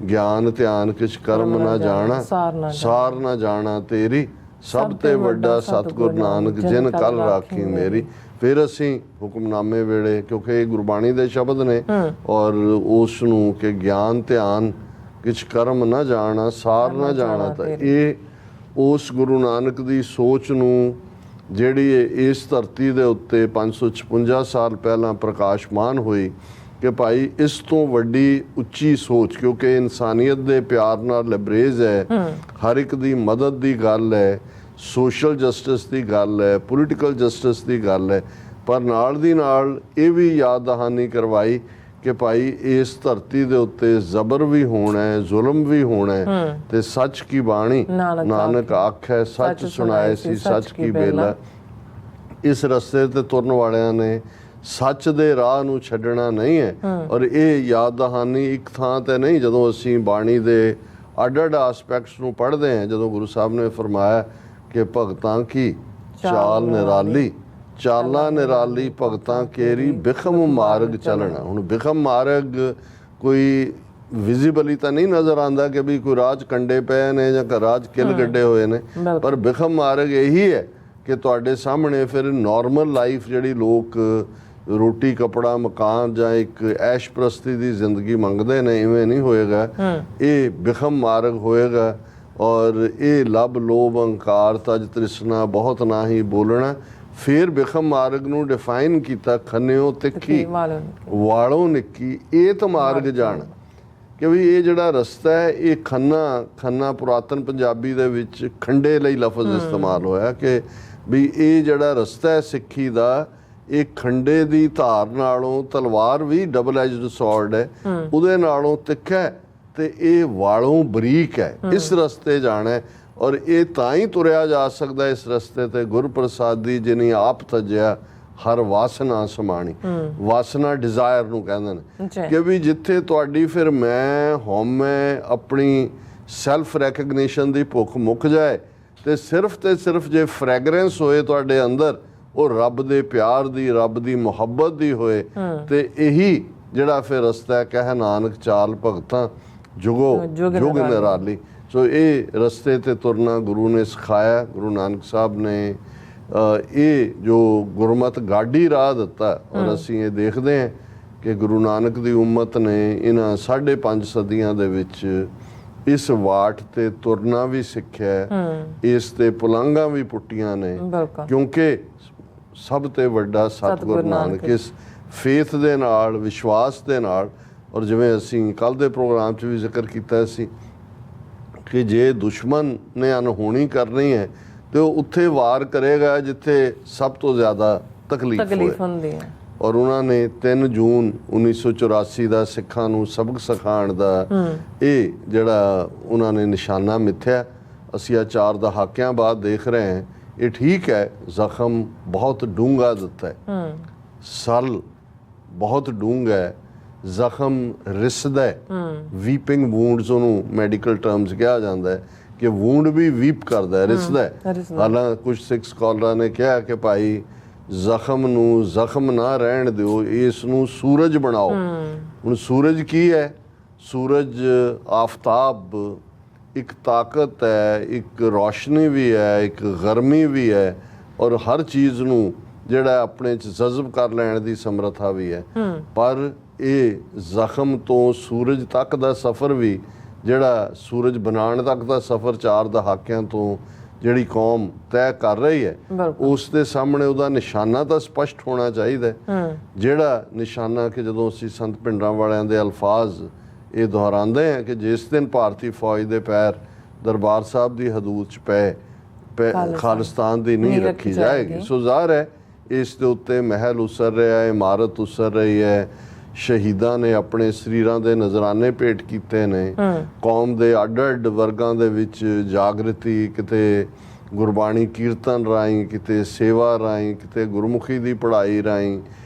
ਗਿਆਨ ਧਿਆਨ ਕਿਛ ਕਰਮ ਨਾ ਜਾਣਾ, ਸਾਰ ਨਾ ਜਾਣਾ ਤੇਰੀ, ਸਭ ਤੇ ਵੱਡਾ ਸਤਿਗੁਰ ਨਾਨਕ ਜਿਨ ਕਲ ਰਾਖੀ ਮੇਰੀ। ਫਿਰ ਅਸੀਂ ਹੁਕਮਨਾਮੇ ਵੇਲੇ, ਕਿਉਂਕਿ ਇਹ ਗੁਰਬਾਣੀ ਦੇ ਸ਼ਬਦ ਨੇ, ਔਰ ਉਸ ਨੂੰ ਕਿ ਗਿਆਨ ਧਿਆਨ ਕਿਛ ਕਰਮ ਨਾ ਜਾਣਾ, ਸਾਰ ਨਾ ਜਾਣਾ, ਤਾਂ ਇਹ ਉਸ ਗੁਰੂ ਨਾਨਕ ਦੀ ਸੋਚ ਨੂੰ ਜਿਹੜੀ ਇਸ ਧਰਤੀ ਦੇ ਉੱਤੇ 556 ਸਾਲ ਪਹਿਲਾਂ ਪ੍ਰਕਾਸ਼ਮਾਨ ਹੋਈ ਕਿ ਭਾਈ ਇਸ ਤੋਂ ਵੱਡੀ ਉੱਚੀ ਸੋਚ, ਕਿਉਂਕਿ ਇਨਸਾਨੀਅਤ ਦੇ ਪਿਆਰ ਨਾਲ ਲਬਰੇਜ਼ ਹੈ, ਹਰ ਇੱਕ ਦੀ ਮਦਦ ਦੀ ਗੱਲ ਹੈ, ਸੋਸ਼ਲ ਜਸਟਿਸ ਦੀ ਗੱਲ ਹੈ, ਪੋਲੀਟੀਕਲ ਜਸਟਿਸ ਦੀ ਗੱਲ ਹੈ, ਪਰ ਨਾਲ ਦੀ ਨਾਲ ਇਹ ਵੀ ਯਾਦ ਦਹਾਨੀ ਕਰਵਾਈ ਕਿ ਭਾਈ ਇਸ ਧਰਤੀ ਦੇ ਉੱਤੇ ਜ਼ਬਰ ਵੀ ਹੋਣਾ ਹੈ, ਜ਼ੁਲਮ ਵੀ ਹੋਣਾ ਹੈ, ਤੇ ਸੱਚ ਕੀ ਬਾਣੀ ਨਾਨਕ ਆਖੈ, ਸੱਚ ਸੁਣਾਏ ਸੀ ਸੱਚ ਕੀ ਬੇਲਾ। ਇਸ ਰਸਤੇ ਤੇ ਤੁਰਨ ਵਾਲਿਆਂ ਨੇ ਸੱਚ ਦੇ ਰਾਹ ਨੂੰ ਛੱਡਣਾ ਨਹੀਂ ਹੈ। ਔਰ ਇਹ ਯਾਦ ਦਹਾਨੀ ਇੱਕ ਥਾਂ ਤੇ ਨਹੀਂ, ਜਦੋਂ ਅਸੀਂ ਬਾਣੀ ਦੇ ਅੱਡ-ਅੱਡ ਐਸਪੈਕਟਸ ਨੂੰ ਪੜ੍ਹਦੇ ਹਾਂ, ਜਦੋਂ ਗੁਰੂ ਸਾਹਿਬ ਨੇ ਫਰਮਾਇਆ ਕਿ ਭਗਤਾਂ ਕੀ ਚਾਲ ਨਿਰਾਲੀ, ਚਾਲਾਂ ਨਿਰਾਲੀ ਭਗਤਾਂ ਕੇਰੀ ਬਿਖਮ ਮਾਰਗ ਚੱਲਣਾ। ਹੁਣ ਬਿਖਮ ਮਾਰਗ ਕੋਈ ਵਿਜ਼ੀਬਲੀ ਤਾਂ ਨਹੀਂ ਨਜ਼ਰ ਆਉਂਦਾ ਕਿ ਵੀ ਕੋਈ ਰਾਜ ਕੰਡੇ ਪਏ ਨੇ ਜਾਂ ਰਾਜ ਕਿਲ ਗੱਡੇ ਹੋਏ ਨੇ, ਪਰ ਬਿਖਮ ਮਾਰਗ ਇਹੀ ਹੈ ਕਿ ਤੁਹਾਡੇ ਸਾਹਮਣੇ ਫਿਰ ਨਾਰਮਲ ਲਾਈਫ ਜਿਹੜੀ ਲੋਕ ਰੋਟੀ ਕੱਪੜਾ ਮਕਾਨ ਜਾਂ ਇੱਕ ਐਸ਼ ਪ੍ਰਸਤੀ ਦੀ ਜ਼ਿੰਦਗੀ ਮੰਗਦੇ ਨੇ, ਇਵੇਂ ਨਹੀਂ ਹੋਏਗਾ। ਇਹ ਬਿਖਮ ਮਾਰਗ ਹੋਏਗਾ। ਔਰ ਇਹ ਲੱਭ ਲੋਭ ਅਹੰਕਾਰ ਤਜ ਤ੍ਰਿਸ਼ਨਾ ਬਹੁਤ ਨਾ ਹੀ ਬੋਲਣਾ। ਫਿਰ ਬਿਖਮ ਮਾਰਗ ਨੂੰ ਡਿਫਾਈਨ ਕੀਤਾ, ਖੰਨਿਓ ਤਿੱਖੀ ਵਾਲੋਂ ਨਿੱਕੀ ਏਤ ਮਾਰਗ ਜਾਣ, ਕਿ ਵੀ ਇਹ ਜਿਹੜਾ ਰਸਤਾ ਹੈ ਇਹ ਖੰਨਾ ਪੁਰਾਤਨ ਪੰਜਾਬੀ ਦੇ ਵਿੱਚ ਖੰਡੇ ਲਈ ਲਫ਼ਜ਼ ਇਸਤੇਮਾਲ ਹੋਇਆ ਕਿ ਵੀ ਇਹ ਜਿਹੜਾ ਰਸਤਾ ਹੈ ਸਿੱਖੀ ਦਾ, ਇਹ ਖੰਡੇ ਦੀ ਧਾਰ ਨਾਲੋਂ, ਤਲਵਾਰ ਵੀ ਡਬਲ ਐਜਡ ਸੌਰਡ ਹੈ, ਉਹਦੇ ਨਾਲੋਂ ਤਿੱਖਾ ਹੈ ਤੇ ਇਹ ਵਾਲੋਂ ਬਰੀਕ ਹੈ। ਇਸ ਰਸਤੇ ਜਾਣਾ ਔਰ ਇਹ ਤਾਂ ਹੀ ਤੁਰਿਆ ਜਾ ਸਕਦਾ ਇਸ ਰਸਤੇ ਤੇ ਗੁਰਪ੍ਰਸਾਦੀ ਜਿਨੀ ਆਪ ਤਜਿਆ ਹਰ ਵਾਸਨਾ ਸਮਾਣੀ। ਵਾਸਨਾ ਡਿਜ਼ਾਇਰ ਨੂੰ ਕਹਿੰਦੇ ਨੇ ਕਿ ਵੀ ਜਿੱਥੇ ਤੁਹਾਡੀ ਫਿਰ ਮੈਂ ਹਉਮੈ ਆਪਣੀ ਸੈਲਫ ਰੈਕਗਨੀਸ਼ਨ ਦੀ ਭੁੱਖ ਮੁੱਕ ਜਾਏ ਤੇ ਸਿਰਫ ਜੇ ਫ੍ਰੈਗਰੈਂਸ ਹੋਏ ਤੁਹਾਡੇ ਅੰਦਰ, ਉਹ ਰੱਬ ਦੇ ਪਿਆਰ ਦੀ, ਰੱਬ ਦੀ ਮੁਹੱਬਤ ਦੀ ਹੋਏ, ਤੇ ਇਹੀ ਜਿਹੜਾ ਫਿਰ ਰਸਤਾ ਹੈ, ਕਹਿ ਨਾਨਕ ਚਾਲ ਭਗਤਾਂ ਜੁਗੋ ਜੁਗ ਨਿਰਾਲੀ। ਸੋ ਇਹ ਰਸਤੇ ਤੇ ਤੁਰਨਾ ਗੁਰੂ ਨੇ ਸਿਖਾਇਆ। ਗੁਰੂ ਨਾਨਕ ਸਾਹਿਬ ਨੇ ਇਹ ਜੋ ਗੁਰਮਤ ਗਾਡੀ ਰਾਹ ਦਿੱਤਾ, ਔਰ ਅਸੀਂ ਇਹ ਦੇਖਦੇ ਹਾਂ ਕਿ ਗੁਰੂ ਨਾਨਕ ਦੀ ਉਮਤ ਨੇ ਇਹਨਾਂ 5.5 ਸਦੀਆਂ ਦੇ ਵਿੱਚ ਇਸ ਵਾਟ ਤੇ ਤੁਰਨਾ ਵੀ ਸਿੱਖਿਆ, ਇਸ ਤੇ ਪੁਲਾਂਘਾਂ ਵੀ ਪੁੱਟੀਆਂ ਨੇ, ਕਿਉਂਕਿ ਸਭ ਤੇ ਵੱਡਾ ਸਤਿਗੁਰੂ ਨਾਨਕ ਇਸ ਫੇਥ ਦੇ ਨਾਲ, ਵਿਸ਼ਵਾਸ ਦੇ ਨਾਲ। ਔਰ ਜਿਵੇਂ ਅਸੀਂ ਕੱਲ੍ਹ ਦੇ ਪ੍ਰੋਗਰਾਮ 'ਚ ਵੀ ਜ਼ਿਕਰ ਕੀਤਾ ਸੀ ਕਿ ਜੇ ਦੁਸ਼ਮਣ ਨੇ ਅਨਹੋਣੀ ਕਰਨੀ ਹੈ ਤੇ ਉਹ ਉੱਥੇ ਵਾਰ ਕਰੇਗਾ ਜਿੱਥੇ ਸਭ ਤੋਂ ਜ਼ਿਆਦਾ ਤਕਲੀਫ ਹੁੰਦੀ ਹੈ। ਔਰ ਉਹਨਾਂ ਨੇ 3 ਜੂਨ 1984 ਦਾ ਸਿੱਖਾਂ ਨੂੰ ਸਬਕ ਸਿਖਾਉਣ ਦਾ ਇਹ ਜਿਹੜਾ ਉਹਨਾਂ ਨੇ ਨਿਸ਼ਾਨਾ ਮਿੱਥਿਆ। ਅਸੀਂ ਆ 4 ਦਹਾਕਿਆਂ ਬਾਅਦ ਦੇਖ ਰਹੇ ਹਾਂ, ਇਹ ਠੀਕ ਹੈ ਜ਼ਖਮ ਬਹੁਤ ਡੂੰਘਾ ਦਿੱਤਾ ਹੈ, ਸਲ ਬਹੁਤ ਡੂੰਘਾ ਹੈ, ਜ਼ਖਮ ਰਿਸਦਾ ਹੈ, ਵੀਪਿੰਗ ਵੂੰਡਸ ਉਹਨੂੰ ਮੈਡੀਕਲ ਟਰਮਸ ਕਿਹਾ ਜਾਂਦਾ ਹੈ ਕਿ ਵੂੰਡ ਵੀ ਵੀਪ ਕਰਦਾ ਹੈ, ਰਿਸਦਾ ਹੈ। ਹਾਲਾਂ ਕੁਝ ਸਿੱਖ ਸਕਾਲਰਾਂ ਨੇ ਕਿਹਾ ਕਿ ਭਾਈ ਜ਼ਖਮ ਨੂੰ ਜ਼ਖਮ ਨਾ ਰਹਿਣ ਦਿਓ, ਇਸ ਨੂੰ ਸੂਰਜ ਬਣਾਓ। ਹੁਣ ਸੂਰਜ ਕੀ ਹੈ? ਸੂਰਜ ਆਫਤਾਬ ਇੱਕ ਤਾਕਤ ਹੈ, ਇੱਕ ਰੋਸ਼ਨੀ ਵੀ ਹੈ, ਇੱਕ ਗਰਮੀ ਵੀ ਹੈ, ਔਰ ਹਰ ਚੀਜ਼ ਨੂੰ ਜਿਹੜਾ ਆਪਣੇ 'ਚ ਜਜ਼ਬ ਕਰ ਲੈਣ ਦੀ ਸਮਰੱਥਾ ਵੀ ਹੈ। ਪਰ ਇਹ ਜ਼ਖਮ ਤੋਂ ਸੂਰਜ ਤੱਕ ਦਾ ਸਫ਼ਰ ਵੀ, ਜਿਹੜਾ ਸੂਰਜ ਬਣਾਉਣ ਤੱਕ ਦਾ ਸਫ਼ਰ 4 ਦਹਾਕਿਆਂ ਤੋਂ ਜਿਹੜੀ ਕੌਮ ਤੈਅ ਕਰ ਰਹੀ ਹੈ, ਉਸ ਦੇ ਸਾਹਮਣੇ ਉਹਦਾ ਨਿਸ਼ਾਨਾ ਤਾਂ ਸਪਸ਼ਟ ਹੋਣਾ ਚਾਹੀਦਾ ਹੈ। ਜਿਹੜਾ ਨਿਸ਼ਾਨਾ ਕਿ ਜਦੋਂ ਅਸੀਂ ਸੰਤ ਭਿੰਡਰਾਂ ਵਾਲਿਆਂ ਦੇ ਅਲਫਾਜ਼ ਇਹ ਦੁਹਰਾਉਂਦੇ ਹਾਂ ਕਿ ਜਿਸ ਦਿਨ ਭਾਰਤੀ ਫੌਜ ਦੇ ਪੈਰ ਦਰਬਾਰ ਸਾਹਿਬ ਦੀ ਹਦੂਦ 'ਚ ਪਏ, ਖਾਲਿਸਤਾਨ ਦੀ ਨੀਂਹ ਰੱਖੀ ਜਾਏਗੀ। ਸੋ ਜ਼ਾਹਰ ਹੈ ਇਸ ਦੇ ਉੱਤੇ ਮਹਿਲ ਉਸਰ ਰਿਹਾ ਹੈ, ਇਮਾਰਤ ਉਸਰ ਰਹੀ ਹੈ, ਸ਼ਹੀਦਾਂ ਨੇ ਆਪਣੇ ਸਰੀਰਾਂ ਦੇ ਨਜ਼ਰਾਨੇ ਭੇਟ ਕੀਤੇ ਨੇ, ਕੌਮ ਦੇ ਅੱਡ-ਅੱਡ ਵਰਗਾਂ ਦੇ ਵਿੱਚ ਜਾਗਰਤੀ, ਕਿਤੇ ਗੁਰਬਾਣੀ ਕੀਰਤਨ ਰਾਹੀਂ, ਕਿਤੇ ਸੇਵਾ ਰਾਹੀਂ, ਕਿਤੇ ਗੁਰਮੁਖੀ ਦੀ ਪੜ੍ਹਾਈ ਰਾਹੀਂ,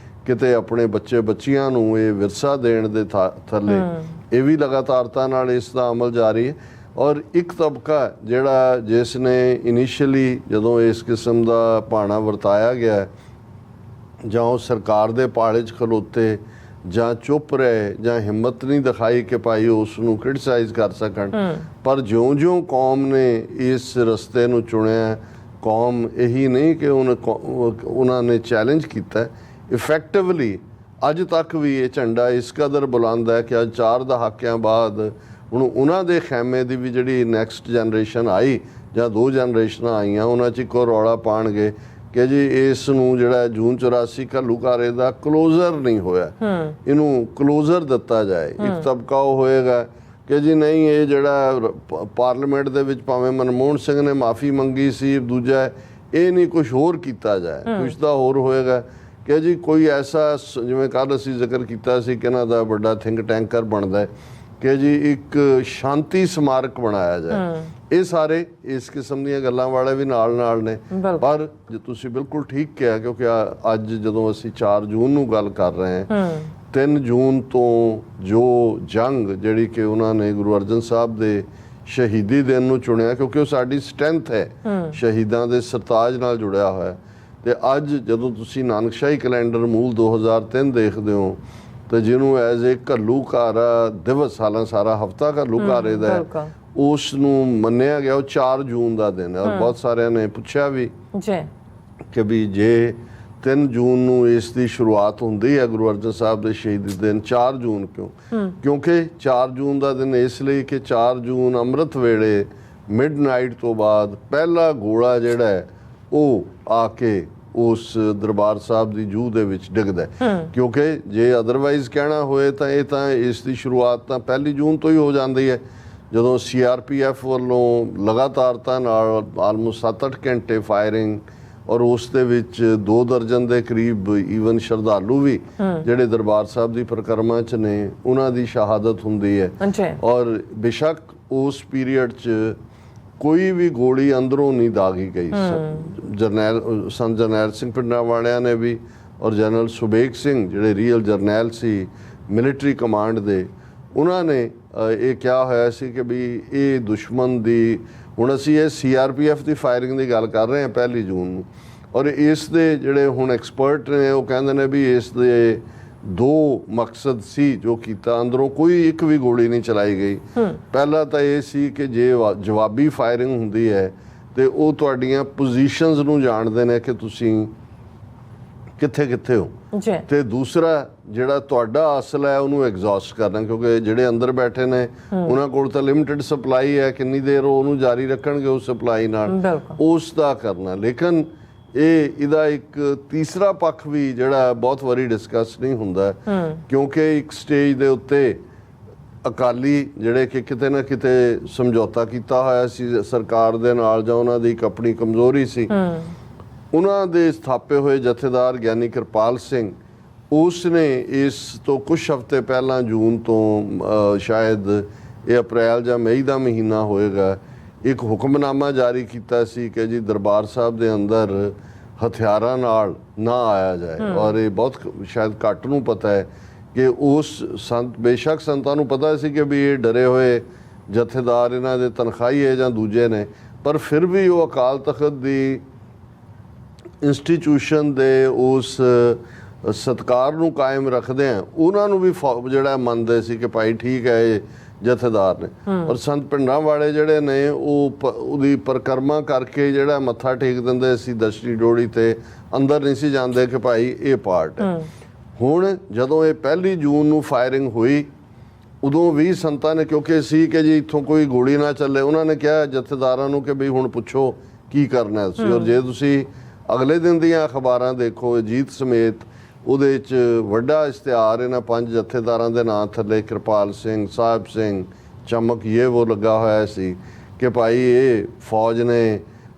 ਕਿਤੇ ਆਪਣੇ ਬੱਚੇ ਬੱਚੀਆਂ ਨੂੰ ਇਹ ਵਿਰਸਾ ਦੇਣ ਦੇ ਥੱਲੇ ਇਹ ਵੀ ਲਗਾਤਾਰਤਾ ਨਾਲ ਇਸ ਦਾ ਅਮਲ ਜਾਰੀ ਹੈ। ਔਰ ਇੱਕ ਤਬਕਾ ਜਿਹੜਾ ਜਿਸ ਨੇ ਇਨੀਸ਼ੀਅਲੀ ਜਦੋਂ ਇਸ ਕਿਸਮ ਦਾ ਭਾਣਾ ਵਰਤਾਇਆ ਗਿਆ ਜਾਂ ਉਹ ਸਰਕਾਰ ਦੇ ਪਾਲੇ 'ਚ ਖਲੋਤੇ ਜਾਂ ਚੁੱਪ ਰਹੇ ਜਾਂ ਹਿੰਮਤ ਨਹੀਂ ਦਿਖਾਈ ਕਿ ਭਾਈ ਉਸ ਨੂੰ ਕ੍ਰਿਟਿਸਾਈਜ਼ ਕਰ ਸਕਣ, ਪਰ ਜਿਉਂ-ਜਿਉਂ ਕੌਮ ਨੇ ਇਸ ਰਸਤੇ ਨੂੰ ਚੁਣਿਆ, ਕੌਮ ਇਹੀ ਨਹੀਂ ਕਿ ਉਹਨਾਂ ਨੇ ਚੈਲੰਜ ਕੀਤਾ, ਇਫੈਕਟਿਵਲੀ ਅੱਜ ਤੱਕ ਵੀ ਇਹ ਝੰਡਾ ਇਸ ਕਦਰ ਬੁਲੰਦ ਹੈ ਕਿ ਅੱਜ 4 ਦਹਾਕਿਆਂ ਬਾਅਦ ਹੁਣ ਉਹਨਾਂ ਦੇ ਖੈਮੇ ਦੀ ਵੀ ਜਿਹੜੀ ਨੈਕਸਟ ਜਨਰੇਸ਼ਨ ਆਈ ਜਾਂ 2 ਜਨਰੇਸ਼ਨਾਂ ਆਈਆਂ, ਉਹਨਾਂ 'ਚ ਇੱਕੋ ਰੌਲਾ ਪਾਉਣਗੇ ਕਿ ਜੀ ਇਸ ਨੂੰ ਜਿਹੜਾ ਜੂਨ 84 ਘੱਲੂਘਾਰੇ ਦਾ ਕਲੋਜ਼ਰ ਨਹੀਂ ਹੋਇਆ, ਇਹਨੂੰ ਕਲੋਜ਼ਰ ਦਿੱਤਾ ਜਾਏ। ਇੱਕ ਤਬਕਾ ਉਹ ਹੋਏਗਾ ਕਿ ਜੀ ਨਹੀਂ, ਇਹ ਜਿਹੜਾ ਪਾਰਲੀਮੈਂਟ ਦੇ ਵਿੱਚ ਭਾਵੇਂ ਮਨਮੋਹਨ ਸਿੰਘ ਨੇ ਮਾਫੀ ਮੰਗੀ ਸੀ, ਦੂਜਾ ਇਹ ਨਹੀਂ, ਕੁਝ ਹੋਰ ਕੀਤਾ ਜਾਏ। ਕੁਝ ਤਾਂ ਹੋਰ ਹੋਏਗਾ ਕਿ ਜੀ ਕੋਈ ਐਸਾ, ਜਿਵੇਂ ਕੱਲ੍ਹ ਅਸੀਂ ਜ਼ਿਕਰ ਕੀਤਾ ਸੀ ਕਿ ਇਹਨਾਂ ਦਾ ਵੱਡਾ ਥਿੰਕ ਟੈਂਕਰ ਬਣਦਾ ਹੈ, ਕਿ ਜੀ ਇੱਕ ਸ਼ਾਂਤੀ ਸਮਾਰਕ ਬਣਾਇਆ ਜਾਏ। ਇਹ ਸਾਰੇ ਇਸ ਕਿਸਮ ਦੀਆਂ ਗੱਲਾਂ ਵਾਲੇ ਵੀ ਨਾਲ ਨੇ। ਪਰ ਜੇ ਤੁਸੀਂ ਬਿਲਕੁਲ ਠੀਕ ਕਿਹਾ, ਕਿਉਂਕਿ ਅੱਜ ਜਦੋਂ ਅਸੀਂ 4 ਜੂਨ ਨੂੰ ਗੱਲ ਕਰ ਰਹੇ ਹਾਂ, 3 ਜੂਨ ਤੋਂ ਜੋ ਜੰਗ ਜਿਹੜੀ ਕਿ ਉਹਨਾਂ ਨੇ ਗੁਰੂ ਅਰਜਨ ਸਾਹਿਬ ਦੇ ਸ਼ਹੀਦੀ ਦਿਨ ਨੂੰ ਚੁਣਿਆ, ਕਿਉਂਕਿ ਉਹ ਸਾਡੀ ਸਟਰੈਂਥ ਹੈ, ਸ਼ਹੀਦਾਂ ਦੇ ਸਰਤਾਜ ਨਾਲ ਜੁੜਿਆ ਹੋਇਆ। ਤੇ ਅੱਜ ਜਦੋਂ ਤੁਸੀਂ ਨਾਨਕਸ਼ਾਹੀ ਕੈਲੰਡਰ ਮੂਲ 2003 ਦੇਖਦੇ ਹੋ, ਤੇ ਜਿਹਨੂੰ ਐਜ਼ ਏ ਘੱਲੂਘਾਰਾ ਦਿਵਸ, ਹਾਲਾਂਕਿ ਸਾਰਾ ਹਫਤਾ ਘੱਲੂਘਾਰੇ ਦਾ ਹੈ, ਉਸ ਨੂੰ ਮੰਨਿਆ ਗਿਆ ਉਹ 4 ਜੂਨ ਦਾ ਦਿਨ ਹੈ। ਔਰ ਬਹੁਤ ਸਾਰਿਆਂ ਨੇ ਪੁੱਛਿਆ ਵੀ ਕਿ ਵੀ ਜੇ 3 ਜੂਨ ਨੂੰ ਇਸ ਦੀ ਸ਼ੁਰੂਆਤ ਹੁੰਦੀ ਹੈ ਗੁਰੂ ਅਰਜਨ ਸਾਹਿਬ ਦੇ ਸ਼ਹੀਦੀ ਦਿਨ, 4 ਜੂਨ ਕਿਉਂ? ਕਿਉਂਕਿ 4 ਜੂਨ ਦਾ ਦਿਨ ਇਸ ਲਈ ਕਿ 4 ਜੂਨ ਅੰਮ੍ਰਿਤ ਵੇਲੇ ਮਿਡਨਾਈਟ ਤੋਂ ਬਾਅਦ ਪਹਿਲਾ ਗੋਲਾ ਜਿਹੜਾ ਹੈ ਉਹ ਆ ਕੇ ਉਸ ਦਰਬਾਰ ਸਾਹਿਬ ਦੀ ਜੂਹ ਦੇ ਵਿੱਚ ਡਿੱਗਦਾ। ਕਿਉਂਕਿ ਜੇ ਅਦਰਵਾਈਜ਼ ਕਹਿਣਾ ਹੋਏ ਤਾਂ ਇਹ ਤਾਂ ਇਸ ਦੀ ਸ਼ੁਰੂਆਤ ਤਾਂ 1 ਜੂਨ ਤੋਂ ਹੀ ਹੋ ਜਾਂਦੀ ਹੈ, ਜਦੋਂ CRPF ਵੱਲੋਂ ਲਗਾਤਾਰਤਾ ਨਾਲ ਆਲਮੋਸਟ 7-8 ਘੰਟੇ ਫਾਇਰਿੰਗ, ਔਰ ਉਸ ਦੇ ਵਿੱਚ 2 ਦਰਜਨ ਦੇ ਕਰੀਬ ਈਵਨ ਸ਼ਰਧਾਲੂ ਵੀ ਜਿਹੜੇ ਦਰਬਾਰ ਸਾਹਿਬ ਦੀ ਪਰਿਕਰਮਾ 'ਚ ਨੇ, ਉਹਨਾਂ ਦੀ ਸ਼ਹਾਦਤ ਹੁੰਦੀ ਹੈ। ਔਰ ਬੇਸ਼ੱਕ ਉਸ ਪੀਰੀਅਡ 'ਚ ਕੋਈ ਵੀ ਗੋਲੀ ਅੰਦਰੋਂ ਨਹੀਂ ਦਾਗੀ ਗਈ। ਸੰਤ ਜਰਨੈਲ ਸਿੰਘ ਪਿੰਡਾਂ ਵਾਲਿਆਂ ਨੇ ਵੀ, ਔਰ ਜਨਰਲ ਸੁਬੇਗ ਸਿੰਘ ਜਿਹੜੇ ਰੀਅਲ ਜਰਨੈਲ ਸੀ ਮਿਲਟਰੀ ਕਮਾਂਡ ਦੇ, ਉਹਨਾਂ ਨੇ ਇਹ ਕਿਹਾ ਹੋਇਆ ਸੀ ਕਿ ਵੀ ਇਹ ਦੁਸ਼ਮਣ ਦੀ, ਹੁਣ ਅਸੀਂ ਇਹ CRPF ਦੀ ਫਾਇਰਿੰਗ ਦੀ ਗੱਲ ਕਰ ਰਹੇ ਹਾਂ 1 ਜੂਨ ਨੂੰ, ਔਰ ਇਸ ਦੇ ਜਿਹੜੇ ਹੁਣ ਐਕਸਪਰਟ ਨੇ ਉਹ ਕਹਿੰਦੇ ਨੇ ਵੀ ਇਸ ਦੇ 2 ਮਕਸਦ ਸੀ ਜੋ ਕੀਤਾ। ਅੰਦਰੋਂ ਕੋਈ ਇੱਕ ਵੀ ਗੋਲੀ ਨਹੀਂ ਚਲਾਈ ਗਈ। ਪਹਿਲਾ ਤਾਂ ਇਹ ਸੀ ਕਿ ਜੇ ਜਵਾਬੀ ਫਾਇਰਿੰਗ ਹੁੰਦੀ ਹੈ ਤੇ ਉਹ ਤੁਹਾਡੀਆਂ ਪੋਜੀਸ਼ਨਸ ਨੂੰ ਜਾਣਦੇ ਨੇ ਕਿ ਤੁਸੀਂ ਕਿੱਥੇ ਹੋ, ਤੇ ਦੂਸਰਾ ਜਿਹੜਾ ਤੁਹਾਡਾ ਅਸਲ ਹੈ ਉਹਨੂੰ ਐਗਜ਼ੌਸਟ ਕਰਨਾ, ਕਿਉਂਕਿ ਜਿਹੜੇ ਅੰਦਰ ਬੈਠੇ ਨੇ ਉਹਨਾਂ ਕੋਲ ਤਾਂ ਲਿਮਿਟਿਡ ਸਪਲਾਈ ਹੈ, ਕਿੰਨੀ ਦੇਰ ਉਹਨੂੰ ਜਾਰੀ ਰੱਖਣਗੇ ਉਸ ਸਪਲਾਈ ਨਾਲ, ਉਸ ਦਾ ਕਰਨਾ। ਲੇਕਿਨ ਇਹਦਾ ਇੱਕ ਤੀਸਰਾ ਪੱਖ ਵੀ ਜਿਹੜਾ ਬਹੁਤ ਵਾਰੀ ਡਿਸਕਸ ਨਹੀਂ ਹੁੰਦਾ, ਕਿਉਂਕਿ ਇੱਕ ਸਟੇਜ ਦੇ ਉੱਤੇ ਅਕਾਲੀ ਜਿਹੜੇ ਕਿ ਕਿਤੇ ਨਾ ਕਿਤੇ ਸਮਝੌਤਾ ਕੀਤਾ ਹੋਇਆ ਸੀ ਸਰਕਾਰ ਦੇ ਨਾਲ, ਜਾਂ ਉਹਨਾਂ ਦੀ ਇੱਕ ਆਪਣੀ ਕਮਜ਼ੋਰੀ ਸੀ, ਉਹਨਾਂ ਦੇ ਸਥਾਪੇ ਹੋਏ ਜਥੇਦਾਰ ਗਿਆਨੀ ਕਿਰਪਾਲ ਸਿੰਘ, ਉਸ ਨੇ ਇਸ ਤੋਂ ਕੁਝ ਹਫ਼ਤੇ ਪਹਿਲਾਂ ਜੂਨ ਤੋਂ ਸ਼ਾਇਦ ਇਹ ਅਪ੍ਰੈਲ ਜਾਂ ਮਈ ਦਾ ਮਹੀਨਾ ਹੋਏਗਾ, ਇੱਕ ਹੁਕਮਨਾਮਾ ਜਾਰੀ ਕੀਤਾ ਸੀ ਕਿ ਜੀ ਦਰਬਾਰ ਸਾਹਿਬ ਦੇ ਅੰਦਰ ਹਥਿਆਰਾਂ ਨਾਲ ਨਾ ਆਇਆ ਜਾਏ। ਔਰ ਇਹ ਬਹੁਤ ਸ਼ਾਇਦ ਘੱਟ ਨੂੰ ਪਤਾ ਹੈ ਕਿ ਉਸ ਸੰਤ, ਬੇਸ਼ੱਕ ਸੰਤਾਂ ਨੂੰ ਪਤਾ ਸੀ ਕਿ ਵੀ ਇਹ ਡਰੇ ਹੋਏ ਜਥੇਦਾਰ ਇਹਨਾਂ ਦੇ ਤਨਖਾਹੀ ਹੈ ਜਾਂ ਦੂਜੇ ਨੇ, ਪਰ ਫਿਰ ਵੀ ਉਹ ਅਕਾਲ ਤਖਤ ਦੀ ਇੰਸਟੀਟਿਊਸ਼ਨ ਦੇ ਉਸ ਸਤਿਕਾਰ ਨੂੰ ਕਾਇਮ ਰੱਖਦੇ ਆ, ਉਹਨਾਂ ਨੂੰ ਵੀ ਜਿਹੜਾ ਮੰਨਦੇ ਸੀ ਕਿ ਭਾਈ ਠੀਕ ਹੈ ਇਹ ਜਥੇਦਾਰ ਨੇ। ਔਰ ਸੰਤ ਪਿੰਡਾਂ ਵਾਲੇ ਜਿਹੜੇ ਨੇ ਉਹ ਉਹਦੀ ਪਰਿਕਰਮਾ ਕਰਕੇ ਜਿਹੜਾ ਮੱਥਾ ਟੇਕ ਦਿੰਦੇ ਸੀ ਦਸ਼ਨੀ ਡੋੜੀ ਤੇ, ਅੰਦਰ ਨਹੀਂ ਸੀ ਜਾਂਦੇ ਕਿ ਭਾਈ ਇਹ ਪਾਰਟ ਹੈ। ਹੁਣ ਜਦੋਂ ਇਹ 1 ਜੂਨ ਨੂੰ ਫਾਇਰਿੰਗ ਹੋਈ, ਉਦੋਂ ਵੀ ਸੰਤਾਂ ਨੇ, ਕਿਉਂਕਿ ਸੀ ਕਿ ਜੀ ਇੱਥੋਂ ਕੋਈ ਗੋਲੀ ਨਾ ਚੱਲੇ, ਉਹਨਾਂ ਨੇ ਕਿਹਾ ਜਥੇਦਾਰਾਂ ਨੂੰ ਕਿ ਵੀ ਹੁਣ ਪੁੱਛੋ ਕੀ ਕਰਨਾ ਤੁਸੀਂ। ਔਰ ਜੇ ਤੁਸੀਂ ਅਗਲੇ ਦਿਨ ਦੀਆਂ ਅਖਬਾਰਾਂ ਦੇਖੋ, ਅਜੀਤ ਸਮੇਤ, ਉਹਦੇ 'ਚ ਵੱਡਾ ਇਸ਼ਤਿਹਾਰ ਇਹਨਾਂ 5 ਜਥੇਦਾਰਾਂ ਦੇ ਨਾਂ ਥੱਲੇ ਕਿਰਪਾਲ ਸਿੰਘ, ਸਾਹਿਬ ਸਿੰਘ, ਚਮਕ ਉਹ ਲੱਗਾ ਹੋਇਆ ਸੀ ਕਿ ਭਾਈ ਇਹ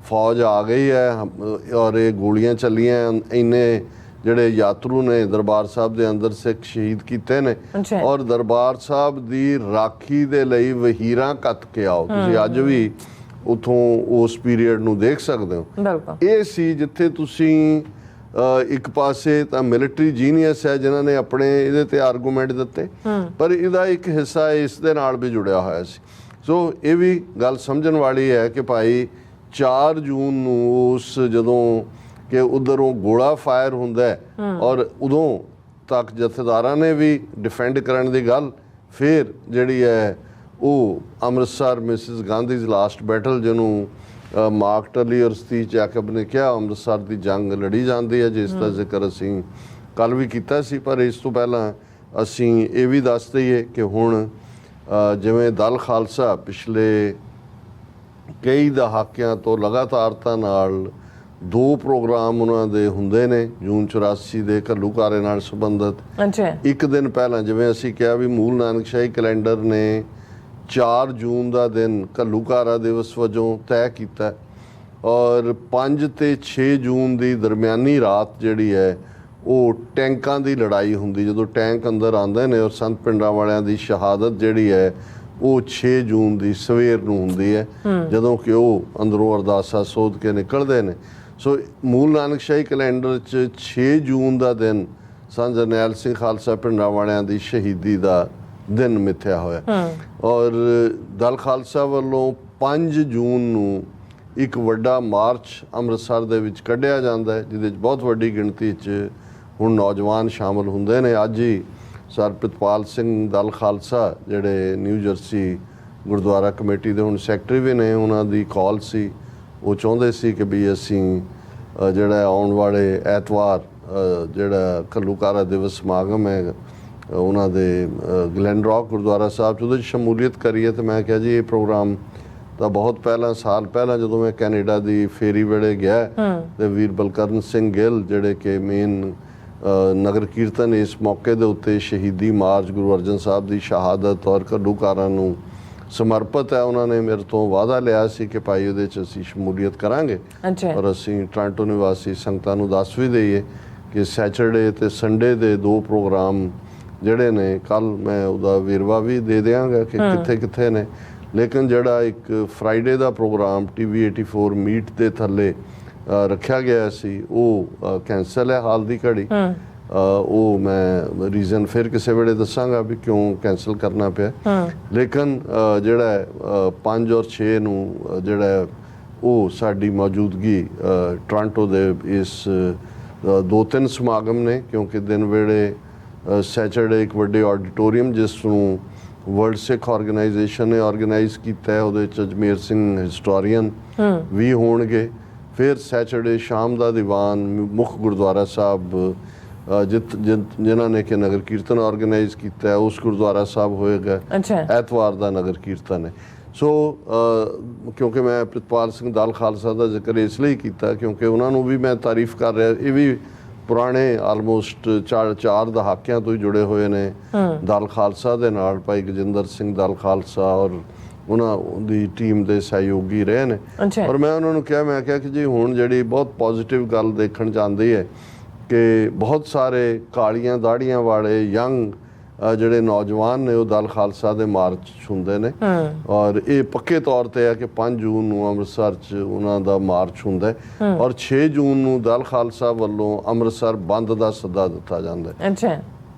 ਫੌਜ ਆ ਗਈ ਹੈ ਔਰ ਇਹ ਗੋਲੀਆਂ ਚੱਲੀਆਂ, ਇੰਨੇ ਜਿਹੜੇ ਯਾਤਰੂ ਨੇ ਦਰਬਾਰ ਸਾਹਿਬ ਦੇ ਅੰਦਰ ਸਿੱਖ ਸ਼ਹੀਦ ਕੀਤੇ ਨੇ, ਔਰ ਦਰਬਾਰ ਸਾਹਿਬ ਦੀ ਰਾਖੀ ਦੇ ਲਈ ਵਹੀਰਾਂ ਕੱਤ ਕੇ ਆਓ। ਤੁਸੀਂ ਅੱਜ ਵੀ ਉਥੋਂ ਉਸ ਪੀਰੀਅਡ ਨੂੰ ਦੇਖ ਸਕਦੇ ਹੋ। ਇਹ ਸੀ ਜਿੱਥੇ ਤੁਸੀਂ ਇੱਕ ਪਾਸੇ ਤਾਂ ਮਿਲਟਰੀ ਜੀਨੀਅਸ ਹੈ ਜਿਨ੍ਹਾਂ ਨੇ ਆਪਣੇ ਇਹਦੇ ਤੇ ਆਰਗੂਮੈਂਟ ਦਿੱਤੇ, ਪਰ ਇਹਦਾ ਇੱਕ ਹਿੱਸਾ ਇਸ ਦੇ ਨਾਲ ਵੀ ਜੁੜਿਆ ਹੋਇਆ ਸੀ। ਸੋ ਇਹ ਵੀ ਗੱਲ ਸਮਝਣ ਵਾਲੀ ਹੈ ਕਿ ਭਾਈ 4 ਜੂਨ ਨੂੰ ਉਸ ਜਦੋਂ ਕਿ ਉਧਰੋਂ ਗੋਲਾ ਫਾਇਰ ਹੁੰਦਾ ਹੈ ਔਰ ਉਦੋਂ ਤੱਕ ਜਥੇਦਾਰਾਂ ਨੇ ਵੀ ਡਿਫੈਂਡ ਕਰਨ ਦੀ ਗੱਲ, ਫਿਰ ਜਿਹੜੀ ਹੈ ਉਹ ਅੰਮ੍ਰਿਤਸਰ ਮਿਸਿਸ ਗਾਂਧੀਜ਼ ਲਾਸਟ ਬੈਟਲ ਜਿਹਨੂੰ ਮਾਰਕ ਟਲੀ ਔਰ ਸਤੀਸ਼ ਜੈਕਬ ਨੇ ਕਿਹਾ ਅੰਮ੍ਰਿਤਸਰ ਦੀ ਜੰਗ ਲੜੀ ਜਾਂਦੀ ਹੈ, ਜਿਸ ਦਾ ਜ਼ਿਕਰ ਅਸੀਂ ਕੱਲ੍ਹ ਵੀ ਕੀਤਾ ਸੀ। ਪਰ ਇਸ ਤੋਂ ਪਹਿਲਾਂ ਅਸੀਂ ਇਹ ਵੀ ਦੱਸ ਦਈਏ ਕਿ ਹੁਣ ਜਿਵੇਂ ਦਲ ਖਾਲਸਾ ਪਿਛਲੇ ਕਈ ਦਹਾਕਿਆਂ ਤੋਂ ਲਗਾਤਾਰਤਾ ਨਾਲ 2 ਪ੍ਰੋਗਰਾਮ ਉਹਨਾਂ ਦੇ ਹੁੰਦੇ ਨੇ ਜੂਨ 84 ਦੇ ਘੱਲੂਘਾਰੇ ਨਾਲ ਸੰਬੰਧਿਤ। ਅੱਛਾ, ਇੱਕ ਦਿਨ ਪਹਿਲਾਂ ਜਿਵੇਂ ਅਸੀਂ ਕਿਹਾ ਵੀ ਮੂਲ ਨਾਨਕਸ਼ਾਹੀ ਕੈਲੰਡਰ ਨੇ 4 ਜੂਨ ਦਾ ਦਿਨ ਘੱਲੂਘਾਰਾ ਦਿਵਸ ਵਜੋਂ ਤੈਅ ਕੀਤਾ ਔਰ 5 ਤੇ 6 ਜੂਨ ਦੀ ਦਰਮਿਆਨੀ ਰਾਤ ਜਿਹੜੀ ਹੈ ਉਹ ਟੈਂਕਾਂ ਦੀ ਲੜਾਈ ਹੁੰਦੀ, ਜਦੋਂ ਟੈਂਕ ਅੰਦਰ ਆਉਂਦੇ ਨੇ ਔਰ ਸੰਤ ਪਿੰਡਾਂ ਵਾਲਿਆਂ ਦੀ ਸ਼ਹਾਦਤ ਜਿਹੜੀ ਹੈ ਉਹ 6 ਜੂਨ ਦੀ ਸਵੇਰ ਨੂੰ ਹੁੰਦੀ ਹੈ, ਜਦੋਂ ਕਿ ਉਹ ਅੰਦਰੋਂ ਅਰਦਾਸਾ ਸੋਧ ਕੇ ਨਿਕਲਦੇ ਨੇ। ਸੋ ਮੂਲ ਨਾਨਕਸ਼ਾਹੀ ਕੈਲੰਡਰ 'ਚ 6 ਜੂਨ ਦਾ ਦਿਨ ਸੰਤ ਜਰਨੈਲ ਸਿੰਘ ਖਾਲਸਾ ਪਿੰਡਾਂ ਵਾਲਿਆਂ ਦੀ ਸ਼ਹੀਦੀ ਦਾ ਦਿਨ ਮਿੱਥਿਆ ਹੋਇਆ ਔਰ ਦਲ ਖਾਲਸਾ ਵੱਲੋਂ 5 ਜੂਨ ਨੂੰ ਇੱਕ ਵੱਡਾ ਮਾਰਚ ਅੰਮ੍ਰਿਤਸਰ ਦੇ ਵਿੱਚ ਕੱਢਿਆ ਜਾਂਦਾ ਹੈ, ਜਿਹਦੇ 'ਚ ਬਹੁਤ ਵੱਡੀ ਗਿਣਤੀ 'ਚ ਹੁਣ ਨੌਜਵਾਨ ਸ਼ਾਮਲ ਹੁੰਦੇ ਨੇ। ਅੱਜ ਹੀ ਸਰ ਪ੍ਰਿਤਪਾਲ ਸਿੰਘ ਦਲ ਖਾਲਸਾ ਜਿਹੜੇ ਨਿਊ ਜਰਸੀ ਗੁਰਦੁਆਰਾ ਕਮੇਟੀ ਦੇ ਹੁਣ ਸੈਕਟਰੀ ਵੀ ਨੇ, ਉਹਨਾਂ ਦੀ ਕਾਲ ਸੀ, ਉਹ ਚਾਹੁੰਦੇ ਸੀ ਕਿ ਵੀ ਅਸੀਂ ਜਿਹੜਾ ਆਉਣ ਵਾਲੇ ਐਤਵਾਰ ਜਿਹੜਾ ਘੱਲੂਘਾਰਾ ਦਿਵਸ ਸਮਾਗਮ ਹੈ ਉਹਨਾਂ ਦੇ ਗਲੈਨ ਰੌਕ ਗੁਰਦੁਆਰਾ ਸਾਹਿਬ 'ਚ ਉਹਦੇ 'ਚ ਸ਼ਮੂਲੀਅਤ ਕਰੀਏ। ਤੇ ਮੈਂ ਕਿਹਾ ਜੀ ਇਹ ਪ੍ਰੋਗਰਾਮ ਤਾਂ ਬਹੁਤ ਪਹਿਲਾਂ, ਸਾਲ ਪਹਿਲਾਂ ਜਦੋਂ ਮੈਂ ਕੈਨੇਡਾ ਦੀ ਫੇਰੀ ਵੇਲੇ ਗਿਆ ਤੇ ਵੀਰ ਬਲਕਰਨ ਸਿੰਘ ਗਿੱਲ ਜਿਹੜੇ ਕਿ ਮੇਨ ਨਗਰ ਕੀਰਤਨ ਇਸ ਮੌਕੇ ਦੇ ਉੱਤੇ ਸ਼ਹੀਦੀ ਮਾਰਚ ਗੁਰੂ ਅਰਜਨ ਸਾਹਿਬ ਦੀ ਸ਼ਹਾਦਤ ਔਰ ਘੱਲੂਘਾਰਾ ਨੂੰ ਸਮਰਪਿਤ ਹੈ, ਉਹਨਾਂ ਨੇ ਮੇਰੇ ਤੋਂ ਵਾਅਦਾ ਲਿਆ ਸੀ ਕਿ ਭਾਈ ਉਹਦੇ 'ਚ ਅਸੀਂ ਸ਼ਮੂਲੀਅਤ ਕਰਾਂਗੇ। ਔਰ ਅਸੀਂ ਟੋਰਾਂਟੋ ਨਿਵਾਸੀ ਸੰਗਤਾਂ ਨੂੰ ਦੱਸ ਵੀ ਦਈਏ ਕਿ ਸੈਚਰਡੇ ਤੇ ਸੰਡੇ ਦੇ 2 ਪ੍ਰੋਗਰਾਮ ਜਿਹੜੇ ਨੇ, ਕੱਲ ਮੈਂ ਉਹਦਾ ਵੇਰਵਾ ਵੀ ਦੇ ਦਿਆਂਗਾ ਕਿ ਕਿੱਥੇ ਕਿੱਥੇ ਨੇ, ਲੇਕਿਨ ਜਿਹੜਾ ਇੱਕ ਫਰਾਈਡੇ ਦਾ ਪ੍ਰੋਗਰਾਮ TV 84 ਮੀਟ ਦੇ ਥੱਲੇ ਰੱਖਿਆ ਗਿਆ ਸੀ ਉਹ ਕੈਂਸਲ ਹੈ ਹਾਲ ਦੀ ਘੜੀ। ਉਹ ਮੈਂ ਰੀਜ਼ਨ ਫਿਰ ਕਿਸੇ ਵੇਲੇ ਦੱਸਾਂਗਾ ਵੀ ਕਿਉਂ ਕੈਂਸਲ ਕਰਨਾ ਪਿਆ। ਲੇਕਿਨ ਜਿਹੜਾ 5 ਔਰ 6 ਨੂੰ ਜਿਹੜਾ ਉਹ ਸਾਡੀ ਮੌਜੂਦਗੀ ਟੋਰਾਂਟੋ ਦੇ ਇਸ 2-3 ਸਮਾਗਮ ਨੇ, ਕਿਉਂਕਿ ਦਿਨ ਵੇਲੇ ਸੈਚਰਡੇ ਇੱਕ ਵੱਡੇ ਆਡੀਟੋਰੀਅਮ ਜਿਸ ਨੂੰ ਵਰਲਡ ਸਿੱਖ ਆਰਗੇਨਾਈਜੇਸ਼ਨ ਨੇ ਆਰਗੇਨਾਈਜ਼ ਕੀਤਾ ਹੈ, ਉਹਦੇ 'ਚ ਅਜਮੇਰ ਸਿੰਘ ਹਿਸਟੋਰੀਅਨ ਵੀ ਹੋਣਗੇ। ਫਿਰ ਸੈਚਰਡੇ ਸ਼ਾਮ ਦਾ ਦੀਵਾਨ ਮੁੱਖ ਗੁਰਦੁਆਰਾ ਸਾਹਿਬ ਜਿਨ੍ਹਾਂ ਨੇ ਕਿ ਨਗਰ ਕੀਰਤਨ ਆਰਗੇਨਾਈਜ਼ ਕੀਤਾ ਹੈ ਉਸ ਗੁਰਦੁਆਰਾ ਸਾਹਿਬ ਹੋਏਗਾ। ਐਤਵਾਰ ਦਾ ਨਗਰ ਕੀਰਤਨ ਹੈ। ਸੋ ਕਿਉਂਕਿ ਮੈਂ ਪ੍ਰਿਤਪਾਲ ਸਿੰਘ ਦਲ ਖਾਲਸਾ ਦਾ ਜ਼ਿਕਰ ਇਸ ਲਈ ਕੀਤਾ ਕਿਉਂਕਿ ਉਹਨਾਂ ਨੂੰ ਵੀ ਮੈਂ ਤਾਰੀਫ ਕਰ ਰਿਹਾ, ਇਹ ਵੀ ਪੁਰਾਣੇ ਆਲਮੋਸਟ 4 ਦਹਾਕਿਆਂ ਤੋਂ ਹੀ ਜੁੜੇ ਹੋਏ ਨੇ ਦਲ ਖਾਲਸਾ ਦੇ ਨਾਲ। ਭਾਈ ਗਜਿੰਦਰ ਸਿੰਘ ਦਲ ਖਾਲਸਾ ਔਰ ਉਹਨਾਂ ਦੀ ਟੀਮ ਦੇ ਸਹਿਯੋਗੀ ਰਹੇ ਨੇ। ਔਰ ਮੈਂ ਉਹਨਾਂ ਨੂੰ ਕਿਹਾ, ਮੈਂ ਕਿਹਾ ਕਿ ਜੀ ਹੁਣ ਜਿਹੜੀ ਬਹੁਤ ਪੋਜ਼ਿਟਿਵ ਗੱਲ ਦੇਖਣ 'ਚ ਆਉਂਦੀ ਹੈ ਕਿ ਬਹੁਤ ਸਾਰੇ ਕਾਲੀਆਂ ਦਾੜੀਆਂ ਵਾਲੇ ਯੰਗ ਜਿਹੜੇ ਨੌਜਵਾਨ ਨੇ ਉਹ ਦਲ ਖਾਲਸਾ ਦੇ ਮਾਰਚ ਹੁੰਦੇ ਨੇ ਔਰ ਇਹ ਪੱਕੇ ਤੌਰ ਤੇ ਹੈ ਕਿ 5 ਜੂਨ ਨੂੰ ਅੰਮ੍ਰਿਤਸਰ 'ਚ ਉਹਨਾਂ ਦਾ ਮਾਰਚ ਹੁੰਦਾ ਔਰ 6 ਜੂਨ ਨੂੰ ਦਲ ਖਾਲਸਾ ਵੱਲੋਂ ਅੰਮ੍ਰਿਤਸਰ ਬੰਦ ਦਾ ਸੱਦਾ ਦਿੱਤਾ ਜਾਂਦਾ ਹੈ।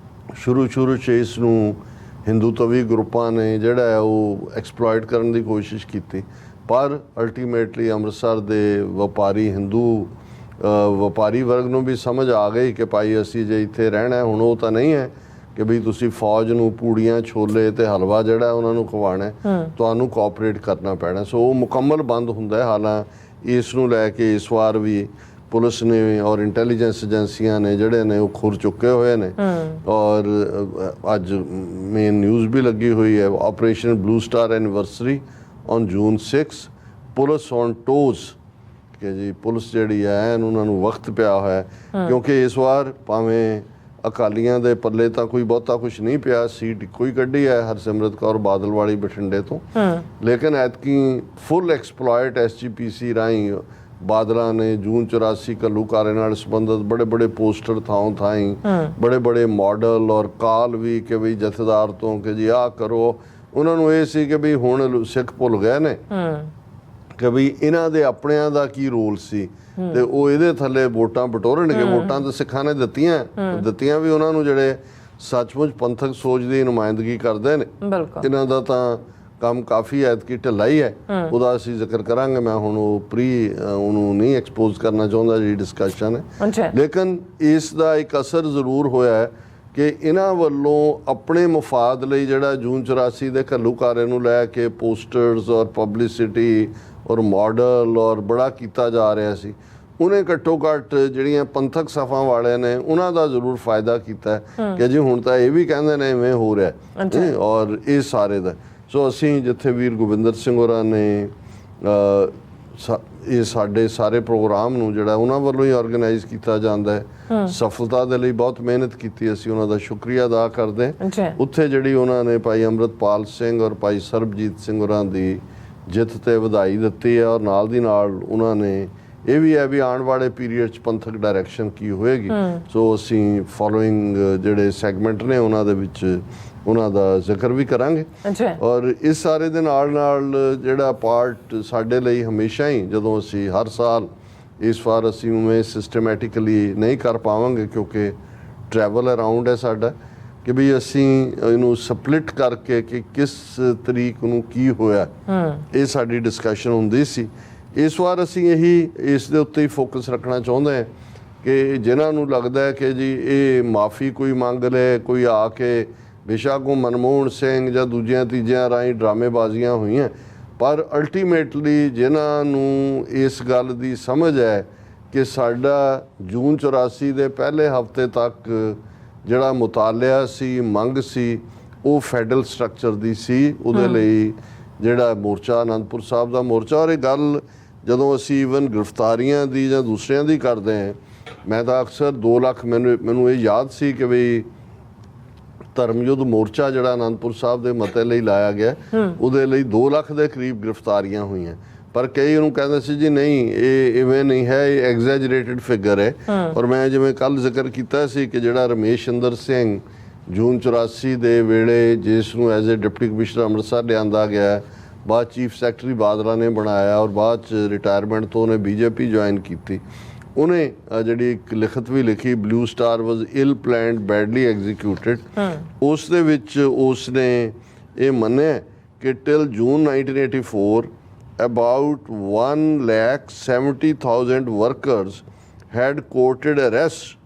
ਸ਼ੁਰੂ 'ਚ ਇਸ ਨੂੰ ਹਿੰਦੂਤਵੀ ਗਰੁੱਪਾਂ ਨੇ ਜਿਹੜਾ ਹੈ ਉਹ ਐਕਸਪਲੋਇਟ ਕਰਨ ਦੀ ਕੋਸ਼ਿਸ਼ ਕੀਤੀ, ਪਰ ਅਲਟੀਮੇਟਲੀ ਅੰਮ੍ਰਿਤਸਰ ਦੇ ਵਪਾਰੀ ਹਿੰਦੂ ਵਪਾਰੀ ਵਰਗ ਨੂੰ ਵੀ ਸਮਝ ਆ ਗਈ ਕਿ ਭਾਈ ਅਸੀਂ ਜੇ ਇੱਥੇ ਰਹਿਣਾ ਹੁਣ ਉਹ ਤਾਂ ਨਹੀਂ ਹੈ ਕਿ ਵੀ ਤੁਸੀਂ ਫੌਜ ਨੂੰ ਪੂੜੀਆਂ ਛੋਲੇ ਤੇ ਹਲਵਾ ਜਿਹੜਾ ਉਹਨਾਂ ਨੂੰ ਖਵਾਉਣਾ, ਤੁਹਾਨੂੰ ਕੋਆਪਰੇਟ ਕਰਨਾ ਪੈਣਾ। ਸੋ ਉਹ ਮੁਕੰਮਲ ਬੰਦ ਹੁੰਦਾ ਹੈ। ਹਾਲਾਂਕਿ ਇਸ ਨੂੰ ਲੈ ਕੇ ਇਸ ਵਾਰ ਵੀ ਪੁਲਿਸ ਨੇ ਔਰ ਇੰਟੈਲੀਜੈਂਸ ਏਜੰਸੀਆਂ ਨੇ ਜਿਹੜੇ ਨੇ ਉਹ ਖੁਰ ਚੁੱਕੇ ਹੋਏ ਨੇ ਔਰ ਅੱਜ ਮੇਨ ਨਿਊਜ਼ ਵੀ ਲੱਗੀ ਹੋਈ ਹੈ, Operation Blue Star anniversary on June 6 police on toes ਕਿ ਜੀ ਪੁਲਿਸ ਜਿਹੜੀ ਹੈ ਉਹਨਾਂ ਨੂੰ ਵਕਤ ਪਿਆ ਹੋਇਆ ਕਿਉਂਕਿ ਇਸ ਵਾਰ ਭਾਵੇਂ ਅਕਾਲੀਆਂ ਦੇ ਪੱਲੇ ਤਾਂ ਕੋਈ ਬਹੁਤਾ ਕੁਝ ਨਹੀਂ ਪਿਆ, ਸੀਟ ਇੱਕੋ ਹੀ ਕੱਢੀ ਹੈ ਹਰਸਿਮਰਤ ਕੌਰ ਬਾਦਲ ਵਾਲੀ ਬਠਿੰਡੇ ਤੋਂ, ਲੇਕਿਨ ਐਤਕੀ ਫੁੱਲ ਐਕਸਪਲੋਇਟ SGPC ਰਾਹੀਂ ਬਾਦਲਾਂ ਨੇ ਜੂਨ 84 ਘੱਲੂਘਾਰੇ ਨਾਲ ਸੰਬੰਧਿਤ ਬੜੇ ਪੋਸਟਰ ਥਾਈਂ ਬੜੇ ਮਾਡਲ ਔਰ ਕਾਲ ਵੀ ਕਿ ਵੀ ਜਥੇਦਾਰ ਤੋਂ ਕਿ ਜੀ ਆਹ ਕਰੋ। ਉਹਨਾਂ ਨੂੰ ਇਹ ਸੀ ਕਿ ਵੀ ਹੁਣ ਸਿੱਖ ਭੁੱਲ ਗਏ ਨੇ ਕਿ ਵੀ ਇਹਨਾਂ ਦੇ ਆਪਣਿਆਂ ਦਾ ਕੀ ਰੋਲ ਸੀ ਤੇ ਉਹ ਇਹਦੇ ਥੱਲੇ ਵੋਟਾਂ ਬਟੋਰਨਗੇ। ਵੋਟਾਂ ਤਾਂ ਸਿੱਖਾਂ ਨੇ ਦਿੱਤੀਆਂ ਵੀ ਉਹਨਾਂ ਨੂੰ ਜਿਹੜੇ ਸੱਚਮੁੱਚ ਪੰਥਕ ਸੋਚ ਦੀ ਨੁਮਾਇੰਦਗੀ ਕਰਦੇ ਨੇ। ਇਹਨਾਂ ਦਾ ਤਾਂ ਕੰਮ ਕਾਫੀ ਐਤਕੀ ਢਿੱਲਾ ਹੀ ਹੈ, ਉਹਦਾ ਅਸੀਂ ਜ਼ਿਕਰ ਕਰਾਂਗੇ। ਮੈਂ ਹੁਣ ਉਹ ਉਹਨੂੰ ਨਹੀਂ ਐਕਸਪੋਜ਼ ਕਰਨਾ ਚਾਹੁੰਦਾ ਜਿਹੜੀ ਡਿਸਕਸ਼ਨ ਹੈ, ਲੇਕਿਨ ਇਸ ਦਾ ਇੱਕ ਅਸਰ ਜ਼ਰੂਰ ਹੋਇਆ ਹੈ ਕਿ ਇਹਨਾਂ ਵੱਲੋਂ ਆਪਣੇ ਮਫਾਦ ਲਈ ਜਿਹੜਾ ਜੂਨ 84 ਦੇ ਘੱਲੂਘਾਰੇ ਨੂੰ ਲੈ ਕੇ ਪੋਸਟਰਸ ਔਰ ਪਬਲਿਸਿਟੀ ਔਰ ਮਾਡਲ ਔਰ ਬੜਾ ਕੀਤਾ ਜਾ ਰਿਹਾ ਸੀ, ਉਹਨੇ ਘੱਟੋ ਘੱਟ ਜਿਹੜੀਆਂ ਪੰਥਕ ਸਫਾਂ ਵਾਲਿਆਂ ਨੇ ਉਹਨਾਂ ਦਾ ਜ਼ਰੂਰ ਫਾਇਦਾ ਕੀਤਾ ਕਿ ਜੀ ਹੁਣ ਤਾਂ ਇਹ ਵੀ ਕਹਿੰਦੇ ਨੇ ਇਵੇਂ ਹੋ ਰਿਹਾ ਔਰ ਇਹ ਸਾਰੇ ਦਾ। ਸੋ ਅਸੀਂ ਜਿੱਥੇ ਵੀਰ ਗੋਬਿੰਦਰ ਸਿੰਘ ਹੋਰਾਂ ਨੇ ਇਹ ਸਾਡੇ ਸਾਰੇ ਪ੍ਰੋਗਰਾਮ ਨੂੰ ਜਿਹੜਾ ਉਹਨਾਂ ਵੱਲੋਂ ਹੀ ਆਰਗੇਨਾਈਜ਼ ਕੀਤਾ ਜਾਂਦਾ ਹੈ। ਸਫਲਤਾ ਦੇ ਲਈ ਬਹੁਤ ਮਿਹਨਤ ਕੀਤੀ, ਅਸੀਂ ਉਹਨਾਂ ਦਾ ਸ਼ੁਕਰੀਆ ਅਦਾ ਕਰਦੇ ਹਾਂ। ਉੱਥੇ ਜਿਹੜੀ ਉਹਨਾਂ ਨੇ ਭਾਈ ਅੰਮ੍ਰਿਤਪਾਲ ਸਿੰਘ ਔਰ ਭਾਈ ਸਰਬਜੀਤ ਸਿੰਘ ਹੋਰਾਂ ਦੀ ਜਿੱਤ ਤੇ ਵਧਾਈ ਦਿੱਤੀ ਹੈ, ਔਰ ਨਾਲ ਦੀ ਨਾਲ ਉਹਨਾਂ ਨੇ ਇਹ ਵੀ ਹੈ ਵੀ ਆਉਣ ਵਾਲੇ ਪੀਰੀਅਡ 'ਚ ਪੰਥਕ ਡਾਇਰੈਕਸ਼ਨ ਕੀ ਹੋਏਗੀ। ਸੋ ਅਸੀਂ ਫੋਲੋਇੰਗ ਜਿਹੜੇ ਸੈਗਮੈਂਟ ਨੇ ਉਹਨਾਂ ਦੇ ਵਿੱਚ ਉਹਨਾਂ ਦਾ ਜ਼ਿਕਰ ਵੀ ਕਰਾਂਗੇ। ਔਰ ਇਸ ਸਾਰੇ ਦੇ ਨਾਲ ਨਾਲ ਜਿਹੜਾ ਪਾਰਟ ਸਾਡੇ ਲਈ ਹਮੇਸ਼ਾ ਹੀ, ਜਦੋਂ ਅਸੀਂ ਹਰ ਸਾਲ, ਇਸ ਵਾਰ ਅਸੀਂ ਉਵੇਂ ਸਿਸਟਮੈਟਿਕਲੀ ਨਹੀਂ ਕਰ ਪਾਵਾਂਗੇ ਕਿਉਂਕਿ ਟਰੈਵਲ ਅਰਾਊਂਡ ਹੈ ਸਾਡਾ, ਕਿ ਵੀ ਅਸੀਂ ਇਹਨੂੰ ਸਪਲਿਟ ਕਰਕੇ ਕਿ ਕਿਸ ਤਰੀਕ ਨੂੰ ਕੀ ਹੋਇਆ, ਇਹ ਸਾਡੀ ਡਿਸਕਸ਼ਨ ਹੁੰਦੀ ਸੀ। ਇਸ ਵਾਰ ਅਸੀਂ ਇਹੀ ਇਸ ਦੇ ਉੱਤੇ ਹੀ ਫੋਕਸ ਰੱਖਣਾ ਚਾਹੁੰਦੇ ਹਾਂ ਕਿ ਜਿਨ੍ਹਾਂ ਨੂੰ ਲੱਗਦਾ ਹੈ ਕਿ ਜੀ ਇਹ ਮਾਫੀ ਕੋਈ ਮੰਗ ਲੈ, ਕੋਈ ਆ ਕੇ ਬੇਸ਼ੱਕ ਉਹ ਮਨਮੋਹਨ ਸਿੰਘ ਜਾਂ ਦੂਜਿਆਂ ਤੀਜਿਆਂ ਰਾਹੀਂ ਡਰਾਮੇਬਾਜ਼ੀਆਂ ਹੋਈਆਂ, ਪਰ ਅਲਟੀਮੇਟਲੀ ਜਿਨ੍ਹਾਂ ਨੂੰ ਇਸ ਗੱਲ ਦੀ ਸਮਝ ਹੈ ਕਿ ਸਾਡਾ ਜੂਨ 84 ਦੇ ਪਹਿਲੇ ਹਫ਼ਤੇ ਤੱਕ ਜਿਹੜਾ ਮੁਤਾਲਿਆ ਸੀ, ਮੰਗ ਸੀ, ਉਹ ਫੈਡਰਲ ਸਟਰਕਚਰ ਦੀ ਸੀ। ਉਹਦੇ ਲਈ ਜਿਹੜਾ ਮੋਰਚਾ ਅਨੰਦਪੁਰ ਸਾਹਿਬ ਦਾ ਮੋਰਚਾ, ਔਰ ਇਹ ਗੱਲ ਜਦੋਂ ਅਸੀਂ ਈਵਨ ਗ੍ਰਿਫਤਾਰੀਆਂ ਦੀ ਜਾਂ ਦੂਸਰਿਆਂ ਦੀ ਕਰਦੇ ਹਾਂ, ਮੈਂ ਤਾਂ ਅਕਸਰ 2 ਲੱਖ ਮੈਨੂੰ ਇਹ ਯਾਦ ਸੀ ਕਿ ਵੀ ਧਰਮਯੁੱਧ ਮੋਰਚਾ ਜਿਹੜਾ ਅਨੰਦਪੁਰ ਸਾਹਿਬ ਦੇ ਮਤੇ ਲਈ ਲਾਇਆ ਗਿਆ, ਉਹਦੇ ਲਈ 2 ਲੱਖ ਦੇ ਕਰੀਬ ਗ੍ਰਿਫਤਾਰੀਆਂ ਹੋਈਆਂ। ਪਰ ਕਈ ਉਹਨੂੰ ਕਹਿੰਦੇ ਸੀ ਜੀ ਨਹੀਂ, ਇਹ ਇਵੇਂ ਨਹੀਂ ਹੈ, ਇਹ ਐਗਜ਼ੈਜਰੇਟਡ ਫਿਗਰ ਹੈ। ਔਰ ਮੈਂ ਜਿਵੇਂ ਕੱਲ ਜ਼ਿਕਰ ਕੀਤਾ ਸੀ ਕਿ ਜਿਹੜਾ ਰਮੇਸ਼ ਚੰਦਰ ਸਿੰਘ ਜੂਨ 84 ਦੇ ਵੇਲੇ ਜਿਸ ਨੂੰ as a deputy commissioner Amritsar ਲਿਆਂਦਾ ਗਿਆ, ਬਾਅਦ ਚੀਫ ਸੈਕਟਰੀ ਬਾਦਲਾਂ ਨੇ ਬਣਾਇਆ ਔਰ ਬਾਅਦ 'ਚ ਰਿਟਾਇਰਮੈਂਟ ਤੋਂ ਉਹਨੇ ਬੀਜੇਪੀ ਜੁਆਇਨ ਕੀਤੀ, ਉਹਨੇ ਜਿਹੜੀ ਇੱਕ ਲਿਖਤ ਵੀ ਲਿਖੀ, ਬਲੂ ਸਟਾਰ ਵਾਜ਼ ਇਲ ਪਲੈਨਡ ਬੈਡਲੀ ਐਗਜ਼ੀਕਿਊਟਡ। ਉਸ ਦੇ ਵਿੱਚ ਉਸ ਨੇ ਇਹ ਮੰਨਿਆ ਕਿ till June 1984 about 1,70,000 workers had courted arrest.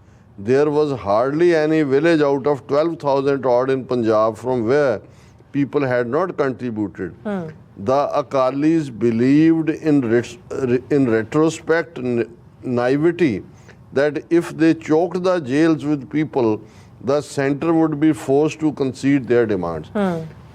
There was hardly any village out of 12,000 odd in Punjab from where people had not contributed. The Akalis believed in retrospect naivety that if they choked the jails with people, the center would be forced to concede their demands.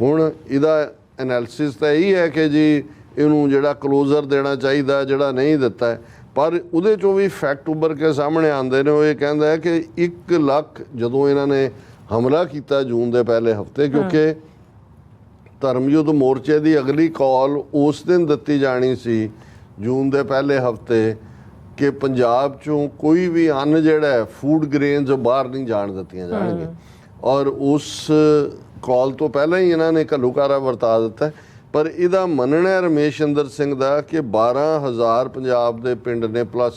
ਹੁਣ ਇਹਦਾ analysis ਤਾਂ ਇਹੀ ਹੈ ਕਿ ਜੀ ਇਹਨੂੰ ਜਿਹੜਾ closure ਦੇਣਾ ਚਾਹੀਦਾ, ਜਿਹੜਾ ਨਹੀਂ ਦਿੱਤਾ ਹੈ, ਪਰ ਉਹਦੇ 'ਚੋਂ ਵੀ ਫੈਕਟ ਉੱਭਰ ਕੇ ਸਾਹਮਣੇ ਆਉਂਦੇ ਨੇ। ਉਹ ਇਹ ਕਹਿੰਦਾ ਹੈ ਕਿ 1 ਲੱਖ ਜਦੋਂ ਇਹਨਾਂ ਨੇ ਹਮਲਾ ਕੀਤਾ ਜੂਨ ਦੇ ਪਹਿਲੇ ਹਫ਼ਤੇ, ਕਿਉਂਕਿ ਧਰਮਯੁੱਧ ਮੋਰਚੇ ਦੀ ਅਗਲੀ ਕਾਲ ਉਸ ਦਿਨ ਦਿੱਤੀ ਜਾਣੀ ਸੀ ਜੂਨ ਦੇ ਪਹਿਲੇ ਹਫ਼ਤੇ ਕਿ ਪੰਜਾਬ 'ਚੋਂ ਕੋਈ ਵੀ ਅੰਨ ਜਿਹੜਾ ਹੈ, ਫੂਡ ਗ੍ਰੇਨਸ, ਬਾਹਰ ਨਹੀਂ ਜਾਣ ਦਿੱਤੀਆਂ ਜਾਣਗੀਆਂ। ਔਰ ਉਸ ਕਾਲ ਤੋਂ ਪਹਿਲਾਂ ਹੀ ਇਹਨਾਂ ਨੇ ਘੱਲੂਘਾਰਾ ਵਰਤਾ ਦਿੱਤਾ। ਪਰ ਇਹਦਾ ਮੰਨਣਾ ਰਮੇਸ਼ ਚੰਦਰ ਸਿੰਘ ਦਾ ਕਿ 12,000 ਪੰਜਾਬ ਦੇ ਪਿੰਡ ਨੇ ਪਲੱਸ,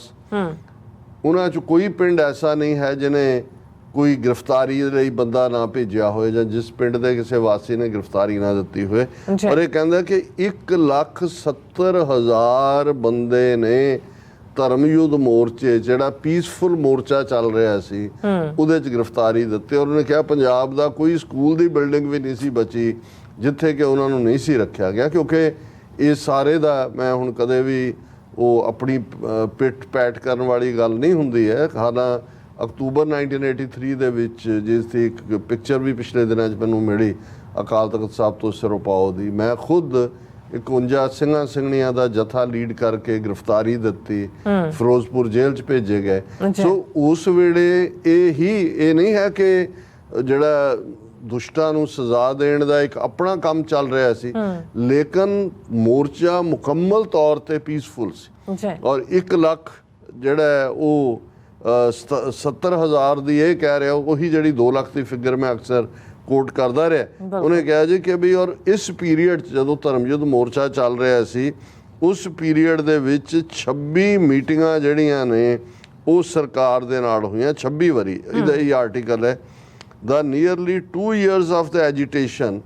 ਉਹਨਾਂ 'ਚ ਕੋਈ ਪਿੰਡ ਐਸਾ ਨਹੀਂ ਹੈ ਜਿਹਨੇ ਕੋਈ ਗ੍ਰਿਫਤਾਰੀ ਲਈ ਬੰਦਾ ਨਾ ਭੇਜਿਆ ਹੋਏ ਜਾਂ ਜਿਸ ਪਿੰਡ ਦੇ ਕਿਸੇ ਵਾਸੀ ਨੇ ਗ੍ਰਿਫਤਾਰੀ ਨਾ ਦਿੱਤੀ ਹੋਏ। ਔਰ ਇਹ ਕਹਿੰਦਾ ਕਿ 1,70,000 ਬੰਦੇ ਨੇ ਧਰਮਯੁੱਧ ਮੋਰਚੇ, ਜਿਹੜਾ ਪੀਸਫੁਲ ਮੋਰਚਾ ਚੱਲ ਰਿਹਾ ਸੀ, ਉਹਦੇ 'ਚ ਗ੍ਰਿਫਤਾਰੀ ਦਿੱਤੀ। ਔਰ ਉਹਨੇ ਕਿਹਾ ਪੰਜਾਬ ਦਾ ਕੋਈ ਸਕੂਲ ਦੀ ਬਿਲਡਿੰਗ ਵੀ ਨਹੀਂ ਸੀ ਬਚੀ ਜਿੱਥੇ ਕਿ ਉਹਨਾਂ ਨੂੰ ਨਹੀਂ ਸੀ ਰੱਖਿਆ ਗਿਆ, ਕਿਉਂਕਿ ਇਹ ਸਾਰੇ ਦਾ ਮੈਂ ਹੁਣ ਕਦੇ ਵੀ ਉਹ ਆਪਣੀ ਪਿੱਠ ਪੈਟ ਕਰਨ ਵਾਲੀ ਗੱਲ ਨਹੀਂ ਹੁੰਦੀ ਹੈ। ਹਾਲਾਂ ਅਕਤੂਬਰ 1983 ਦੇ ਵਿੱਚ ਜਿਸ ਦੀ ਇੱਕ ਪਿਕਚਰ ਵੀ ਪਿਛਲੇ ਦਿਨਾਂ 'ਚ ਮੈਨੂੰ ਮਿਲੀ ਅਕਾਲ ਤਖਤ ਸਾਹਿਬ ਤੋਂ ਸਿਰੋਪਾਓ ਦੀ, ਮੈਂ ਖੁਦ 51 ਸਿੰਘਾਂ ਸਿੰਘਣੀਆਂ ਦਾ ਜਥਾ ਲੀਡ ਕਰਕੇ ਗ੍ਰਿਫਤਾਰੀ ਦਿੱਤੀ, ਫਿਰੋਜ਼ਪੁਰ ਜੇਲ੍ਹ 'ਚ ਭੇਜੇ ਗਏ। ਸੋ ਉਸ ਵੇਲੇ ਇਹ ਨਹੀਂ ਹੈ ਕਿ ਜਿਹੜਾ ਦੁਸ਼ਟਾਂ ਨੂੰ ਸਜ਼ਾ ਦੇਣ ਦਾ ਇੱਕ ਆਪਣਾ ਕੰਮ ਚੱਲ ਰਿਹਾ ਸੀ, ਲੇਕਿਨ ਮੋਰਚਾ ਮੁਕੰਮਲ ਤੌਰ ਤੇ ਪੀਸਫੁਲ ਸੀ। ਔਰ 1 ਲੱਖ ਜਿਹੜਾ ਉਹ 70,000 ਦੀ ਇਹ ਕਹਿ ਰਿਹਾ, ਉਹੀ ਜਿਹੜੀ 2 ਲੱਖ ਦੀ ਫਿਗਰ ਮੈਂ ਅਕਸਰ ਕੋਟ ਕਰਦਾ ਰਿਹਾ। ਉਹਨੇ ਕਿਹਾ ਜੀ ਕਿ ਵੀ ਔਰ ਇਸ ਪੀਰੀਅਡ 'ਚ ਜਦੋਂ ਧਰਮਯੁੱਧ ਮੋਰਚਾ ਚੱਲ ਰਿਹਾ ਸੀ, ਉਸ ਪੀਰੀਅਡ ਦੇ ਵਿੱਚ 26 ਮੀਟਿੰਗਾਂ ਜਿਹੜੀਆਂ ਨੇ ਉਹ ਸਰਕਾਰ ਦੇ ਨਾਲ ਹੋਈਆਂ, 26 ਵਾਰੀ। ਇਹਦਾ ਇਹ ਆਰਟੀਕਲ ਹੈ। The nearly 2 years of the agitation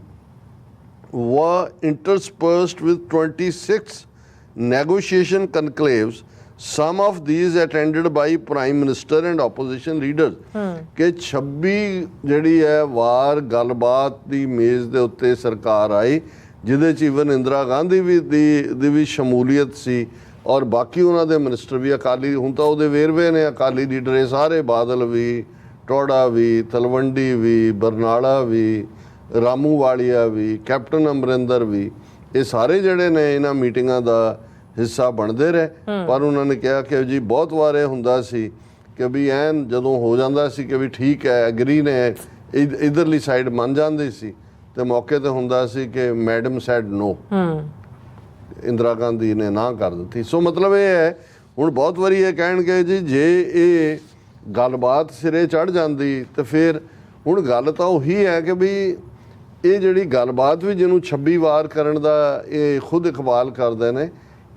were interspersed with 26 negotiation conclaves, some of these attended by Prime Minister and opposition leaders. ਕਿ 26 ਜਿਹੜੀ ਹੈ ਵਾਰ ਗੱਲਬਾਤ ਦੀ ਮੇਜ਼ ਦੇ ਉੱਤੇ ਸਰਕਾਰ ਆਈ, ਜਿਹਦੇ 'ਚ ਈਵਨ ਇੰਦਰਾ ਗਾਂਧੀ ਦੀ ਵੀ ਸ਼ਮੂਲੀਅਤ ਸੀ ਔਰ ਬਾਕੀ ਉਹਨਾਂ ਦੇ ਮਿਨਿਸਟਰ ਵੀ ਅਕਾਲੀ। ਹੁਣ ਤਾਂ ਉਹਦੇ ਵੇਰਵੇ ਨੇ ਅਕਾਲੀ ਲੀਡਰ ਇਹ ਸਾਰੇ, ਬਾਦਲ ਵੀ, ਟੋੜਾ ਵੀ, ਤਲਵੰਡੀ ਵੀ, ਬਰਨਾਲਾ ਵੀ, ਰਾਮੂ ਵਾਲੀਆ ਵੀ, ਕੈਪਟਨ ਅਮਰਿੰਦਰ ਵੀ, ਇਹ ਸਾਰੇ ਜਿਹੜੇ ਨੇ ਇਹਨਾਂ ਮੀਟਿੰਗਾਂ ਦਾ ਹਿੱਸਾ ਬਣਦੇ ਰਹੇ। ਪਰ ਉਹਨਾਂ ਨੇ ਕਿਹਾ ਕਿ ਜੀ ਬਹੁਤ ਵਾਰ ਇਹ ਹੁੰਦਾ ਸੀ ਕਿ ਵੀ ਐਨ ਜਦੋਂ ਹੋ ਜਾਂਦਾ ਸੀ ਕਿ ਵੀ ਠੀਕ ਹੈ, ਐਗਰੀ ਨੇ, ਇਧਰਲੀ ਸਾਈਡ ਮੰਨ ਜਾਂਦੀ ਸੀ, ਤੇ ਮੌਕੇ ਤੇ ਹੁੰਦਾ ਸੀ ਕਿ ਮੈਡਮ ਸੈਡ ਨੋ, ਇੰਦਰਾ ਗਾਂਧੀ ਨੇ ਨਾ ਕਰ ਦਿੱਤੀ। ਸੋ ਮਤਲਬ ਇਹ ਹੈ, ਹੁਣ ਬਹੁਤ ਵਾਰੀ ਇਹ ਕਹਿਣਗੇ ਜੀ ਜੇ ਇਹ ਗੱਲਬਾਤ ਸਿਰੇ ਚੜ੍ਹ ਜਾਂਦੀ ਤੇ ਫਿਰ ਹੁਣ ਗੱਲ ਤਾਂ ਉਹੀ ਹੈ ਕਿ ਵੀ ਇਹ ਜਿਹੜੀ ਗੱਲਬਾਤ ਵੀ ਜਿਹਨੂੰ 26 ਵਾਰ ਕਰਨ ਦਾ ਇਹ ਖੁਦ ਇਕਬਾਲ ਕਰਦੇ ਨੇ,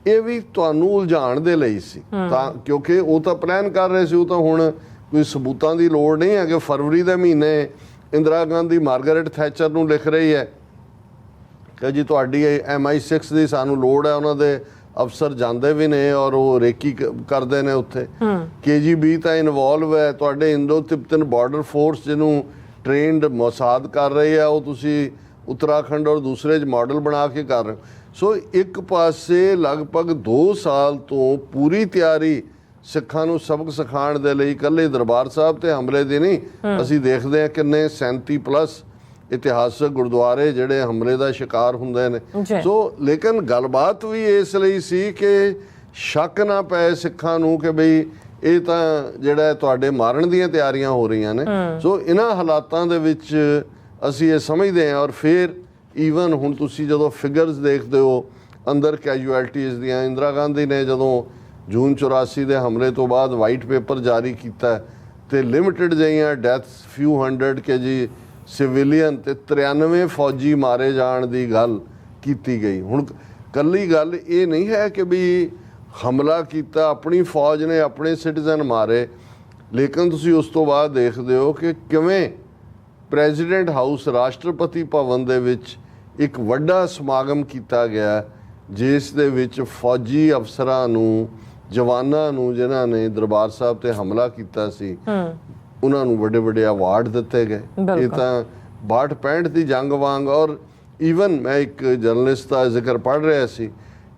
ਇਹ ਵੀ ਤੁਹਾਨੂੰ ਉਲਝਾਉਣ ਦੇ ਲਈ ਸੀ, ਤਾਂ ਕਿਉਂਕਿ ਉਹ ਤਾਂ ਪਲਾਨ ਕਰ ਰਹੇ ਸੀ। ਉਹ ਤਾਂ ਹੁਣ ਕੋਈ ਸਬੂਤਾਂ ਦੀ ਲੋੜ ਨਹੀਂ ਹੈ ਕਿ ਫਰਵਰੀ ਦੇ ਮਹੀਨੇ ਇੰਦਰਾ ਗਾਂਧੀ ਮਾਰਗਰੇਟ ਥੈਚਰ ਨੂੰ ਲਿਖ ਰਹੀ ਹੈ ਕਿ ਜੀ ਤੁਹਾਡੀ MI6 ਦੀ ਸਾਨੂੰ ਲੋੜ ਹੈ, ਉਹਨਾਂ ਦੇ ਅਫਸਰ ਜਾਂਦੇ ਵੀ ਨੇ ਔਰ ਉਹ ਰੇਕੀ ਕਰਦੇ ਨੇ ਉੱਥੇ। KGB ਤਾਂ ਇਨਵੋਲਵ ਹੈ, ਤੁਹਾਡੇ ਇੰਡੋ ਤਿੱਬਤਨ ਬਾਰਡਰ ਫੋਰਸ ਜਿਹਨੂੰ ਟ੍ਰੇਨਡ ਮੋਸਾਦ ਕਰ ਰਹੀ ਹੈ, ਉਹ ਤੁਸੀਂ ਉੱਤਰਾਖੰਡ ਔਰ ਦੂਸਰੇ 'ਚ ਮਾਡਲ ਬਣਾ ਕੇ ਕਰ ਰਹੇ ਹੋ। ਸੋ ਇੱਕ ਪਾਸੇ ਲਗਭਗ 2 ਸਾਲ ਤੋਂ ਪੂਰੀ ਤਿਆਰੀ ਸਿੱਖਾਂ ਨੂੰ ਸਬਕ ਸਿਖਾਉਣ ਦੇ ਲਈ, ਇਕੱਲੇ ਦਰਬਾਰ ਸਾਹਿਬ ਤੇ ਹਮਲੇ ਦੀ ਨਹੀਂ, ਅਸੀਂ ਦੇਖਦੇ ਹਾਂ ਕਿੰਨੇ 37+ ਇਤਿਹਾਸਕ ਗੁਰਦੁਆਰੇ ਜਿਹੜੇ ਹਮਲੇ ਦਾ ਸ਼ਿਕਾਰ ਹੁੰਦੇ ਨੇ। ਸੋ ਲੇਕਿਨ ਗੱਲਬਾਤ ਵੀ ਇਸ ਲਈ ਸੀ ਕਿ ਸ਼ੱਕ ਨਾ ਪਏ ਸਿੱਖਾਂ ਨੂੰ ਕਿ ਬਈ ਇਹ ਤਾਂ ਜਿਹੜਾ ਤੁਹਾਡੇ ਮਾਰਨ ਦੀਆਂ ਤਿਆਰੀਆਂ ਹੋ ਰਹੀਆਂ ਨੇ। ਸੋ ਇਹਨਾਂ ਹਾਲਾਤਾਂ ਦੇ ਵਿੱਚ ਅਸੀਂ ਇਹ ਸਮਝਦੇ ਹਾਂ। ਔਰ ਫਿਰ ਈਵਨ ਹੁਣ ਤੁਸੀਂ ਜਦੋਂ ਫਿਗਰਸ ਦੇਖਦੇ ਹੋ ਅੰਦਰ ਕੈਜੂਅਲਟੀਜ਼ ਦੀਆਂ, ਇੰਦਰਾ ਗਾਂਧੀ ਨੇ ਜਦੋਂ ਜੂਨ 84 ਦੇ ਹਮਲੇ ਤੋਂ ਬਾਅਦ ਵਾਈਟ ਪੇਪਰ ਜਾਰੀ ਕੀਤਾ ਤੇ ਲਿਮਿਟਡ ਜਿਹੀਆਂ ਡੈਥਸ ਫਿਊ 100 ਕੇ ਜੀ ਸਿਵਿਲੀਅਨ ਤੇ 93 ਫੌਜੀ ਮਾਰੇ ਜਾਣ ਦੀ ਗੱਲ ਕੀਤੀ ਗਈ। ਹੁਣ ਕੱਲੀ ਗੱਲ ਇਹ ਨਹੀਂ ਹੈ ਕਿ ਵੀ ਹਮਲਾ ਕੀਤਾ, ਆਪਣੀ ਫੌਜ ਨੇ ਆਪਣੇ ਸਿਟੀਜ਼ਨ ਮਾਰੇ, ਲੇਕਿਨ ਤੁਸੀਂ ਉਸ ਤੋਂ ਬਾਅਦ ਦੇਖਦੇ ਹੋ ਕਿ ਕਿਵੇਂ ਪ੍ਰੈਜ਼ੀਡੈਂਟ ਹਾਊਸ, ਰਾਸ਼ਟਰਪਤੀ ਭਵਨ ਦੇ ਵਿੱਚ ਇੱਕ ਵੱਡਾ ਸਮਾਗਮ ਕੀਤਾ ਗਿਆ ਜਿਸ ਦੇ ਵਿੱਚ ਫੌਜੀ ਅਫਸਰਾਂ ਨੂੰ, ਜਵਾਨਾਂ ਨੂੰ ਜਿਨ੍ਹਾਂ ਨੇ ਦਰਬਾਰ ਸਾਹਿਬ ਤੇ ਹਮਲਾ ਕੀਤਾ ਸੀ, ਉਹਨਾਂ ਨੂੰ ਵੱਡੇ ਵੱਡੇ ਅਵਾਰਡ ਦਿੱਤੇ ਗਏ। ਇਹ ਤਾਂ 62-65 ਦੀ ਜੰਗ ਵਾਂਗ। ਔਰ ਈਵਨ ਮੈਂ ਇੱਕ ਜਰਨਲਿਸਟ ਦਾ ਜ਼ਿਕਰ ਪੜ੍ਹ ਰਿਹਾ ਸੀ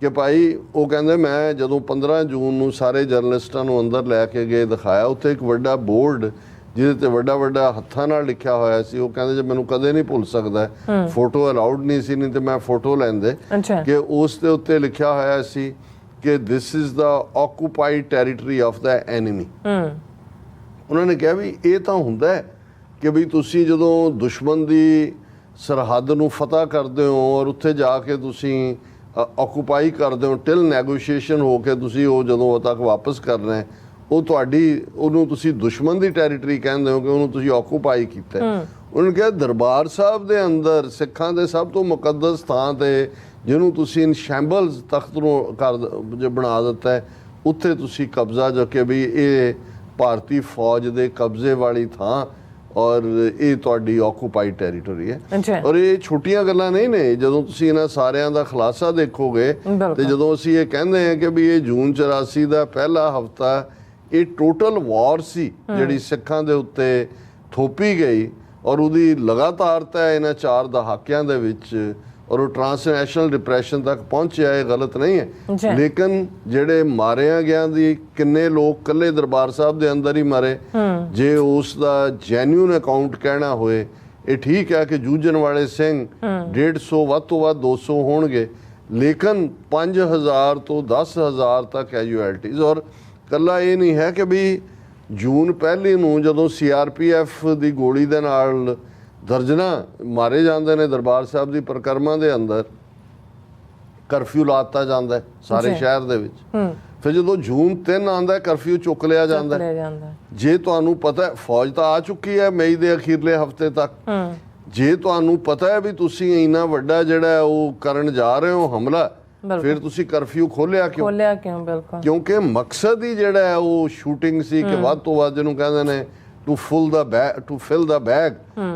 ਕਿ ਭਾਈ ਉਹ ਕਹਿੰਦੇ ਮੈਂ ਜਦੋਂ 15 ਜੂਨ ਨੂੰ ਸਾਰੇ ਜਰਨਲਿਸਟਾਂ ਨੂੰ ਅੰਦਰ ਲੈ ਕੇ ਗਏ, ਦਿਖਾਇਆ ਉੱਥੇ ਇੱਕ ਵੱਡਾ ਬੋਰਡ ਜਿਹਦੇ ਤੇ ਵੱਡਾ ਹੱਥਾਂ ਨਾਲ ਲਿਖਿਆ ਹੋਇਆ ਸੀ। ਉਹ ਕਹਿੰਦੇ ਜੇ ਮੈਨੂੰ ਕਦੇ ਨਹੀਂ ਭੁੱਲ ਸਕਦਾ, ਫੋਟੋ ਅਲਾਉਡ ਨਹੀਂ ਸੀ, ਨਹੀਂ ਤੇ ਮੈਂ ਫੋਟੋ ਲੈਂਦੇ, ਕਿ ਉਸ ਦੇ ਉੱਤੇ ਲਿਖਿਆ ਹੋਇਆ ਸੀ ਕਿ this is the occupied territory of the enemy. ਉਹਨਾਂ ਨੇ ਕਿਹਾ ਵੀ ਇਹ ਤਾਂ ਹੁੰਦਾ ਹੈ ਕਿ ਵੀ ਤੁਸੀਂ ਜਦੋਂ ਦੁਸ਼ਮਣ ਦੀ ਸਰਹੱਦ ਨੂੰ ਫਤਹ ਕਰਦੇ ਹੋ ਔਰ ਉੱਥੇ ਜਾ ਕੇ ਤੁਸੀਂ ਆਕੂਪਾਈ ਕਰਦੇ ਹੋ, ਟਿਲ ਨੈਗੋਸ਼ੀਏਸ਼ਨ ਹੋ ਕੇ ਤੁਸੀਂ ਉਹ ਜਦੋਂ ਤੱਕ ਵਾਪਸ ਕਰਨਾ ਹੈ, ਉਹ ਤੁਹਾਡੀ, ਉਹਨੂੰ ਤੁਸੀਂ ਦੁਸ਼ਮਣ ਦੀ ਟੈਰੀਟਰੀ ਕਹਿੰਦੇ ਹੋ ਕਿ ਉਹਨੂੰ ਤੁਸੀਂ ਆਕੂਪਾਈ ਕੀਤਾ। ਉਹਨਾਂ ਨੇ ਕਿਹਾ ਦਰਬਾਰ ਸਾਹਿਬ ਦੇ ਅੰਦਰ ਸਿੱਖਾਂ ਦੇ ਸਭ ਤੋਂ ਮੁਕੱਦਸ ਥਾਂ ਤੇ ਜਿਹਨੂੰ ਤੁਸੀਂ ਇਨ ਸ਼ੈਂਬਲਸ ਤਖਤ ਨੂੰ ਬਣਾ ਦਿੱਤਾ ਹੈ, ਉੱਥੇ ਤੁਸੀਂ ਕਬਜ਼ਾ, ਜੋ ਕਿ ਵੀ ਇਹ ਭਾਰਤੀ ਫੌਜ ਦੇ ਕਬਜ਼ੇ ਵਾਲੀ ਥਾਂ ਔਰ ਇਹ ਤੁਹਾਡੀ ਆਕੂਪਾਈਡ ਟੈਰੀਟਰੀ ਹੈ। ਔਰ ਇਹ ਛੋਟੀਆਂ ਗੱਲਾਂ ਨਹੀਂ ਨੇ, ਜਦੋਂ ਤੁਸੀਂ ਇਹਨਾਂ ਸਾਰਿਆਂ ਦਾ ਖੁਲਾਸਾ ਦੇਖੋਗੇ ਤੇ ਜਦੋਂ ਅਸੀਂ ਇਹ ਕਹਿੰਦੇ ਹਾਂ ਕਿ ਵੀ ਇਹ ਜੂਨ 84 ਦਾ ਪਹਿਲਾ ਹਫਤਾ ਇਹ ਟੋਟਲ ਵਾਰ ਸੀ ਜਿਹੜੀ ਸਿੱਖਾਂ ਦੇ ਉੱਤੇ ਥੋਪੀ ਗਈ ਔਰ ਉਹਦੀ ਲਗਾਤਾਰਤਾ ਇਹਨਾਂ 4 ਦਹਾਕਿਆਂ ਦੇ ਵਿੱਚ, ਔਰ ਉਹ ਟ੍ਰਾਂਸਨੈਸ਼ਨਲ ਡਿਪਰੈਸ਼ਨ ਤੱਕ ਪਹੁੰਚਿਆ, ਇਹ ਗਲਤ ਨਹੀਂ ਹੈ। ਲੇਕਿਨ ਜਿਹੜੇ ਮਾਰਿਆ ਗਿਆ ਦੀ ਕਿੰਨੇ ਲੋਕ ਇਕੱਲੇ ਦਰਬਾਰ ਸਾਹਿਬ ਦੇ ਅੰਦਰ ਹੀ ਮਾਰੇ, ਜੇ ਉਸ ਦਾ ਜੈਨੂਇਨ ਅਕਾਊਂਟ ਕਹਿਣਾ ਹੋਏ, ਇਹ ਠੀਕ ਹੈ ਕਿ ਜੂਝਣ ਵਾਲੇ ਸਿੰਘ 150 ਵੱਧ ਤੋਂ ਵੱਧ 200 ਹੋਣਗੇ, ਲੇਕਿਨ 5000 ਤੋਂ 10000 ਤੱਕ ਕੈਜੂਅਲਟੀਜ਼। ਔਰ ਕੱਲਾ ਇਹ ਨਹੀਂ ਹੈ ਕਿ ਵੀ ਜੂਨ ਪਹਿਲੀ ਨੂੰ ਜਦੋਂ CRPF ਦੀ ਗੋਲੀ ਦੇ ਨਾਲ ਦਰਜਨਾਂ ਮਾਰੇ ਜਾਂਦੇ ਨੇ ਦਰਬਾਰ ਸਾਹਿਬ ਦੀ ਪਰਿਕਰਮਾ ਦੇ ਅੰਦਰ, ਕਰਫਿਊ ਲਾਤਾ ਜਾਂਦਾ ਸਾਰੇ ਸ਼ਹਿਰ ਦੇ ਵਿੱਚ। ਫਿਰ ਜਦੋਂ ਜੂਨ 3 ਆਉਂਦਾ ਕਰਫਿਊ ਚੁੱਕ ਲਿਆ ਜਾਂਦਾ। ਜੇ ਤੁਹਾਨੂੰ ਪਤਾ ਫੌਜ ਤਾਂ ਆ ਚੁੱਕੀ ਹੈ ਮਈ ਦੇ ਅਖੀਰਲੇ ਹਫਤੇ ਤੱਕ, ਜੇ ਤੁਹਾਨੂੰ ਪਤਾ ਹੈ ਵੀ ਤੁਸੀਂ ਇੰਨਾ ਵੱਡਾ ਜਿਹੜਾ ਉਹ ਕਰਨ ਜਾ ਰਹੇ ਹੋ ਹਮਲਾ, ਫਿਰ ਤੁਸੀਂ ਕਰਫਿਊ ਖੋਲਿਆ ਕਿਉਂ? ਬਿਲਕੁਲ, ਕਿਉਂਕਿ ਮਕਸਦ ਹੀ ਜਿਹੜਾ ਹੈ ਉਹ ਸ਼ੂਟਿੰਗ ਸੀ ਕਿ ਵੱਧ ਤੋਂ ਵੱਧ ਜਿਹਨੂੰ ਕਹਿੰਦੇ ਨੇ to fill the bag